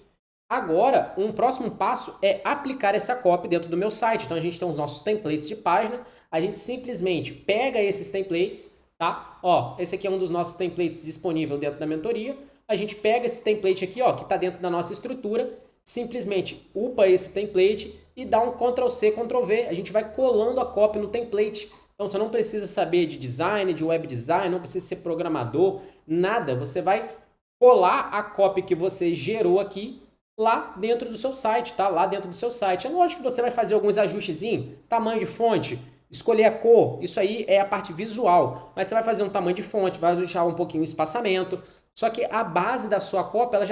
S1: Agora, um próximo passo é aplicar essa copy dentro do meu site. Então, a gente tem os nossos templates de página. A gente simplesmente pega esses templates, tá? Ó, esse aqui é um dos nossos templates disponível dentro da mentoria. A gente pega esse template aqui, ó, que está dentro da nossa estrutura, simplesmente upa esse template e dá um Ctrl+C, Ctrl+V. A gente vai colando a copy no template. Então, você não precisa saber de design, de web design, não precisa ser programador, nada. Você vai colar a copy que você gerou aqui lá dentro do seu site, tá? Lá dentro do seu site. É lógico que você vai fazer alguns ajustezinhos, tamanho de fonte, escolher a cor, isso aí é a parte visual. Mas você vai fazer um tamanho de fonte, vai ajustar um pouquinho o espaçamento. Só que a base da sua copy, ela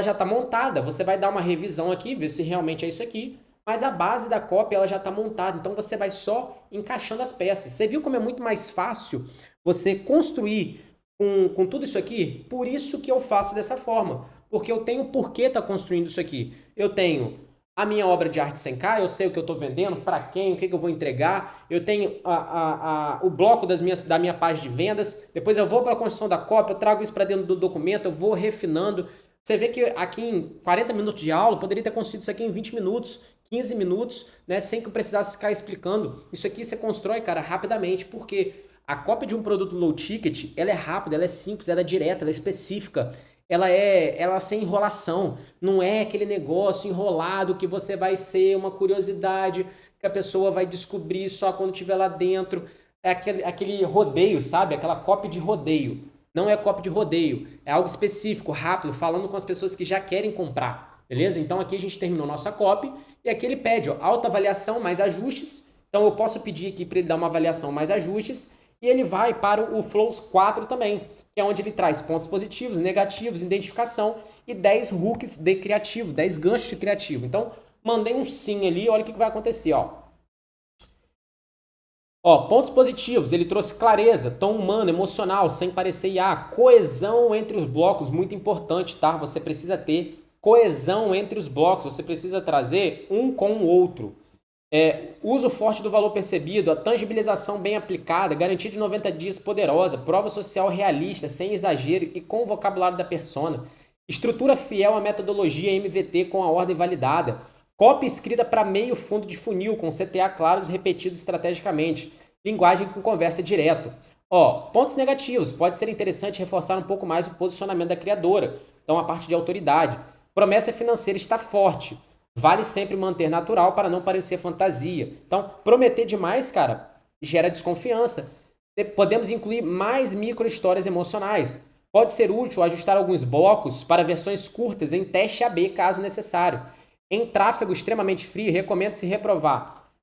S1: já está montada. Você vai dar uma revisão aqui, ver se realmente é isso aqui. Mas a base da copy, ela já está montada. Então, você vai só encaixando as peças. Você viu como é muito mais fácil você construir com tudo isso aqui? Por isso que eu faço dessa forma. Porque eu tenho por que estar construindo isso aqui. Eu tenho a minha obra de arte 100K, eu sei o que eu estou vendendo, para quem, o que eu vou entregar. Eu tenho o bloco da minha página de vendas. Depois eu vou para a construção da cópia, eu trago isso para dentro do documento, eu vou refinando. Você vê que aqui em 40 minutos de aula, eu poderia ter construído isso aqui em 20 minutos, 15 minutos, né, sem que eu precisasse ficar explicando. Isso aqui você constrói, cara, rapidamente, porque a cópia de um produto low ticket, ela é rápida, ela é simples, ela é direta, ela é específica. Ela sem enrolação, não é aquele negócio enrolado que você vai ser uma curiosidade, que a pessoa vai descobrir só quando estiver lá dentro. É aquele rodeio, sabe? Aquela copy de rodeio. Não é copy de rodeio, é algo específico, rápido, falando com as pessoas que já querem comprar, beleza? Então aqui a gente terminou nossa copy e aqui ele pede, ó, autoavaliação mais ajustes. Então eu posso pedir aqui para ele dar uma avaliação mais ajustes e ele vai para o Flows 4 também, que é onde ele traz pontos positivos, negativos, identificação e 10 hooks de criativo, 10 ganchos de criativo. Então, mandei um sim ali, olha o que vai acontecer, ó. Ó, pontos positivos, ele trouxe clareza, tom humano, emocional, sem parecer IA, coesão entre os blocos, muito importante, tá? Você precisa ter coesão entre os blocos, você precisa trazer um com o outro. Uso forte do valor percebido, a tangibilização bem aplicada, garantia de 90 dias poderosa, prova social realista, sem exagero e com o vocabulário da persona, estrutura fiel à metodologia MVT com a ordem validada, copy escrita para meio fundo de funil, com CTA claros e repetidos estrategicamente, linguagem com conversa direto. Ó, pontos negativos, pode ser interessante reforçar um pouco mais o posicionamento da criadora, então a parte de autoridade. Promessa financeira está forte. Vale sempre manter natural para não parecer fantasia. Então, prometer demais, cara, gera desconfiança. Podemos incluir mais micro-histórias emocionais. Pode ser útil ajustar alguns blocos para versões curtas em teste AB, caso necessário. Em tráfego extremamente frio, recomenda-se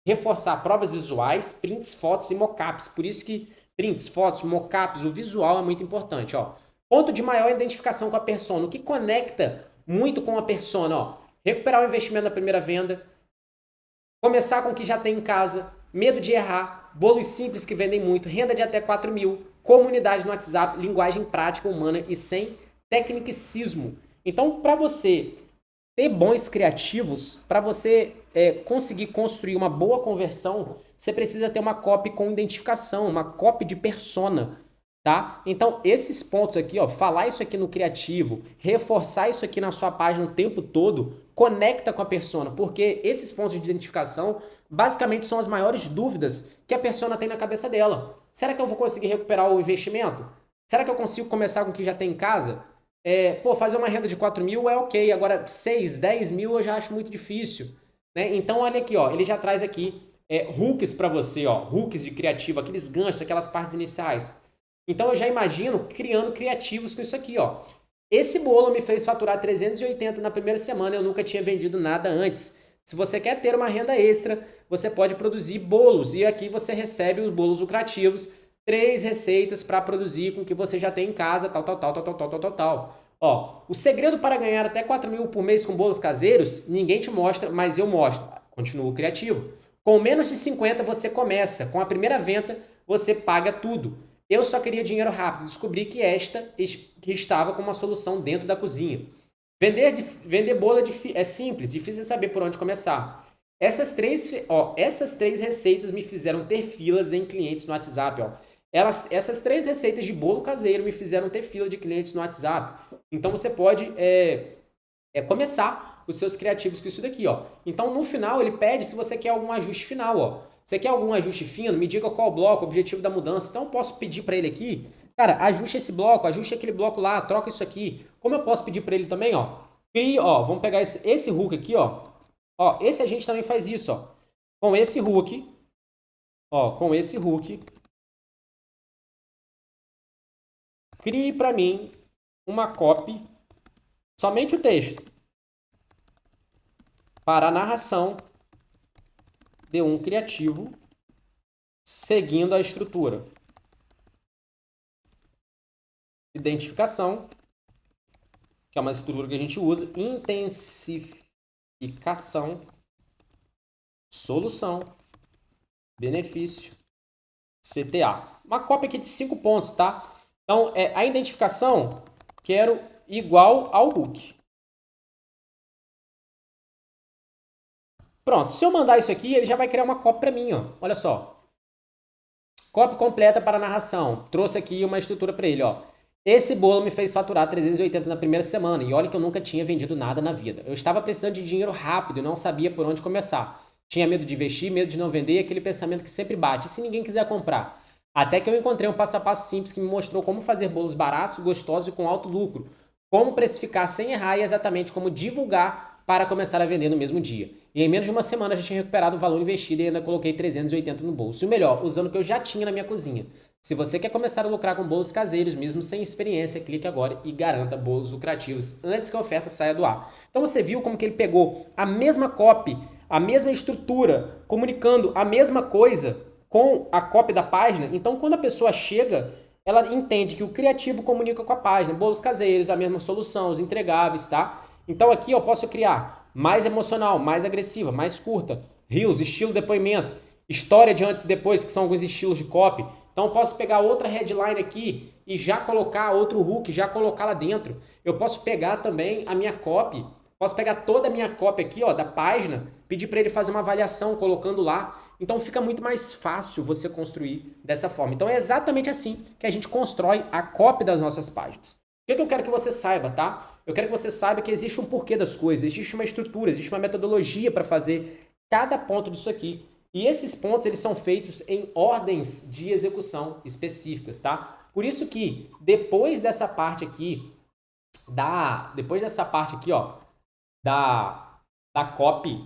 S1: reforçar provas visuais, prints, fotos e mockups. Por isso que prints, fotos, mockups, o visual é muito importante. Ó. Ponto de maior identificação com a persona. O que conecta muito com a persona, ó. Recuperar o investimento na primeira venda, começar com o que já tem em casa, medo de errar, bolos simples que vendem muito, renda de até 4 mil, comunidade no WhatsApp, linguagem prática, humana e sem tecnicismo. Então, para você ter bons criativos, para você conseguir construir uma boa conversão, você precisa ter uma copy com identificação, uma copy de persona. Tá? Então, esses pontos aqui, ó, falar isso aqui no criativo, reforçar isso aqui na sua página o tempo todo, conecta com a persona, porque esses pontos de identificação basicamente são as maiores dúvidas que a persona tem na cabeça dela. Será que eu vou conseguir recuperar o investimento? Será que eu consigo começar com o que já tem em casa? Fazer uma renda de 4 mil é ok, agora 6, 10 mil eu já acho muito difícil. Né? Então, olha aqui, ó, ele já traz aqui hooks para você, ó, hooks de criativo, aqueles ganchos, aquelas partes iniciais. Então eu já imagino criando criativos com isso aqui, ó. Esse bolo me fez faturar 380 na primeira semana, eu nunca tinha vendido nada antes. Se você quer ter uma renda extra, você pode produzir bolos e aqui você recebe os bolos lucrativos, 3 receitas para produzir com o que você já tem em casa, tal. Ó, o segredo para ganhar até 4 mil por mês com bolos caseiros, ninguém te mostra, mas eu mostro. Continua criativo. Com menos de 50 você começa, com a primeira venda você paga tudo. Eu só queria dinheiro rápido, descobri que que estava com uma solução dentro da cozinha. Vender bolo é simples, difícil de saber por onde começar. Essas três receitas me fizeram ter filas em clientes no WhatsApp. Ó. Essas 3 receitas de bolo caseiro me fizeram ter fila de clientes no WhatsApp. Então você pode começar os seus criativos com isso daqui. Ó. Então no final ele pede se você quer algum ajuste final. Ó. Você quer algum ajuste fino? Me diga qual bloco, o objetivo da mudança. Então eu posso pedir para ele aqui, cara, ajuste esse bloco, ajuste aquele bloco lá, troca isso aqui. Como eu posso pedir para ele também, ó? Crie, ó, vamos pegar esse hook aqui, ó. Ó, esse a gente também faz isso, ó. Com esse hook, crie para mim uma copy, somente o texto, para a narração de um criativo seguindo a estrutura. Identificação, que é uma estrutura que a gente usa, intensificação, solução, benefício, CTA. Uma cópia aqui de 5 pontos, tá? Então, a identificação, quero igual ao hook. Pronto, se eu mandar isso aqui, ele já vai criar uma cópia para mim, ó. Olha só. Cópia completa para narração. Trouxe aqui uma estrutura para ele, ó. Esse bolo me fez faturar 380 na primeira semana e olha que eu nunca tinha vendido nada na vida. Eu estava precisando de dinheiro rápido e não sabia por onde começar. Tinha medo de investir, medo de não vender e aquele pensamento que sempre bate. E se ninguém quiser comprar? Até que eu encontrei um passo a passo simples que me mostrou como fazer bolos baratos, gostosos e com alto lucro. Como precificar sem errar e exatamente como divulgar para começar a vender no mesmo dia. E em menos de uma semana já tinha recuperado o valor investido e ainda coloquei 380 no bolso. E o melhor, usando o que eu já tinha na minha cozinha. Se você quer começar a lucrar com bolos caseiros, mesmo sem experiência, clique agora e garanta bolos lucrativos antes que a oferta saia do ar. Então você viu como que ele pegou a mesma copy, a mesma estrutura, comunicando a mesma coisa com a copy da página. Então quando a pessoa chega ela entende que o criativo comunica com a página, bolos caseiros, a mesma solução, os entregáveis, tá? Então aqui eu posso criar mais emocional, mais agressiva, mais curta, reels, estilo depoimento, história de antes e depois, que são alguns estilos de copy. Então eu posso pegar outra headline aqui e já colocar outro hook, já colocar lá dentro. Eu posso pegar também a minha copy, posso pegar toda a minha copy aqui, ó, da página, pedir para ele fazer uma avaliação colocando lá. Então fica muito mais fácil você construir dessa forma. Então é exatamente assim que a gente constrói a copy das nossas páginas. O que eu quero que você saiba, tá? Eu quero que você saiba que existe um porquê das coisas, existe uma estrutura, existe uma metodologia para fazer cada ponto disso aqui. E esses pontos eles são feitos em ordens de execução específicas, tá? Por isso que depois dessa parte aqui, ó, da copy,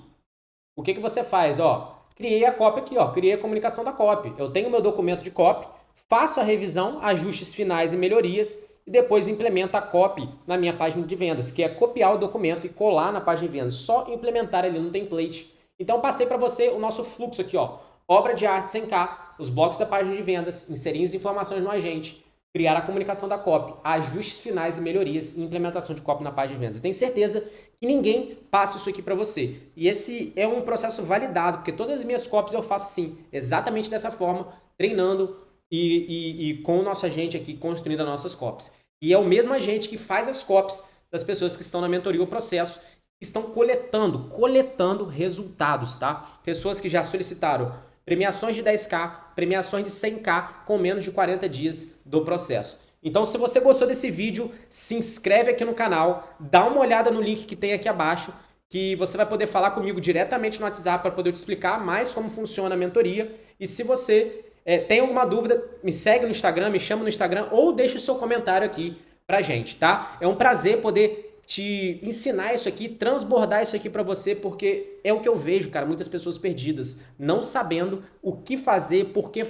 S1: o que você faz, ó? Criei a copy aqui, ó, criei a comunicação da copy. Eu tenho meu documento de copy, faço a revisão, ajustes finais e melhorias e depois implemento a copy na minha página de vendas, que é copiar o documento e colar na página de vendas, só implementar ali no template. Então passei para você o nosso fluxo aqui, ó, obra de arte 100K, os blocos da página de vendas, inserir as informações no agente, criar a comunicação da copy, ajustes finais e melhorias e implementação de copy na página de vendas. Eu tenho certeza que ninguém passa isso aqui para você. E esse é um processo validado, porque todas as minhas copies eu faço assim, exatamente dessa forma, treinando e com o nosso agente aqui construindo as nossas copies. E é o mesmo agente que faz as copies das pessoas que estão na mentoria ou processo, que estão coletando resultados, tá? Pessoas que já solicitaram premiações de 10K, premiações de 100K com menos de 40 dias do processo. Então, se você gostou desse vídeo, se inscreve aqui no canal, dá uma olhada no link que tem aqui abaixo, que você vai poder falar comigo diretamente no WhatsApp para poder te explicar mais como funciona a mentoria. E se você tem alguma dúvida, me segue no Instagram, me chama no Instagram ou deixa o seu comentário aqui pra gente, tá? É um prazer poder te ensinar isso aqui, transbordar isso aqui para você, porque é o que eu vejo, cara, muitas pessoas perdidas, não sabendo o que fazer, por que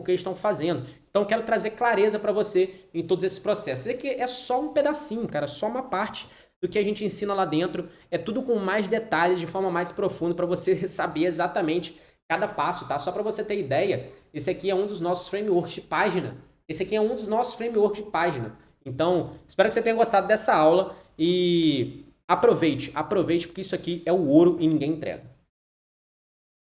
S1: estão fazendo. Então, quero trazer clareza para você em todos esses processos. Isso aqui é só um pedacinho, cara, só uma parte do que a gente ensina lá dentro. É tudo com mais detalhes, de forma mais profunda, para você saber exatamente cada passo, tá? Só para você ter ideia, esse aqui é um dos nossos frameworks de página. Então, espero que você tenha gostado dessa aula e aproveite, porque isso aqui é o ouro e ninguém entrega.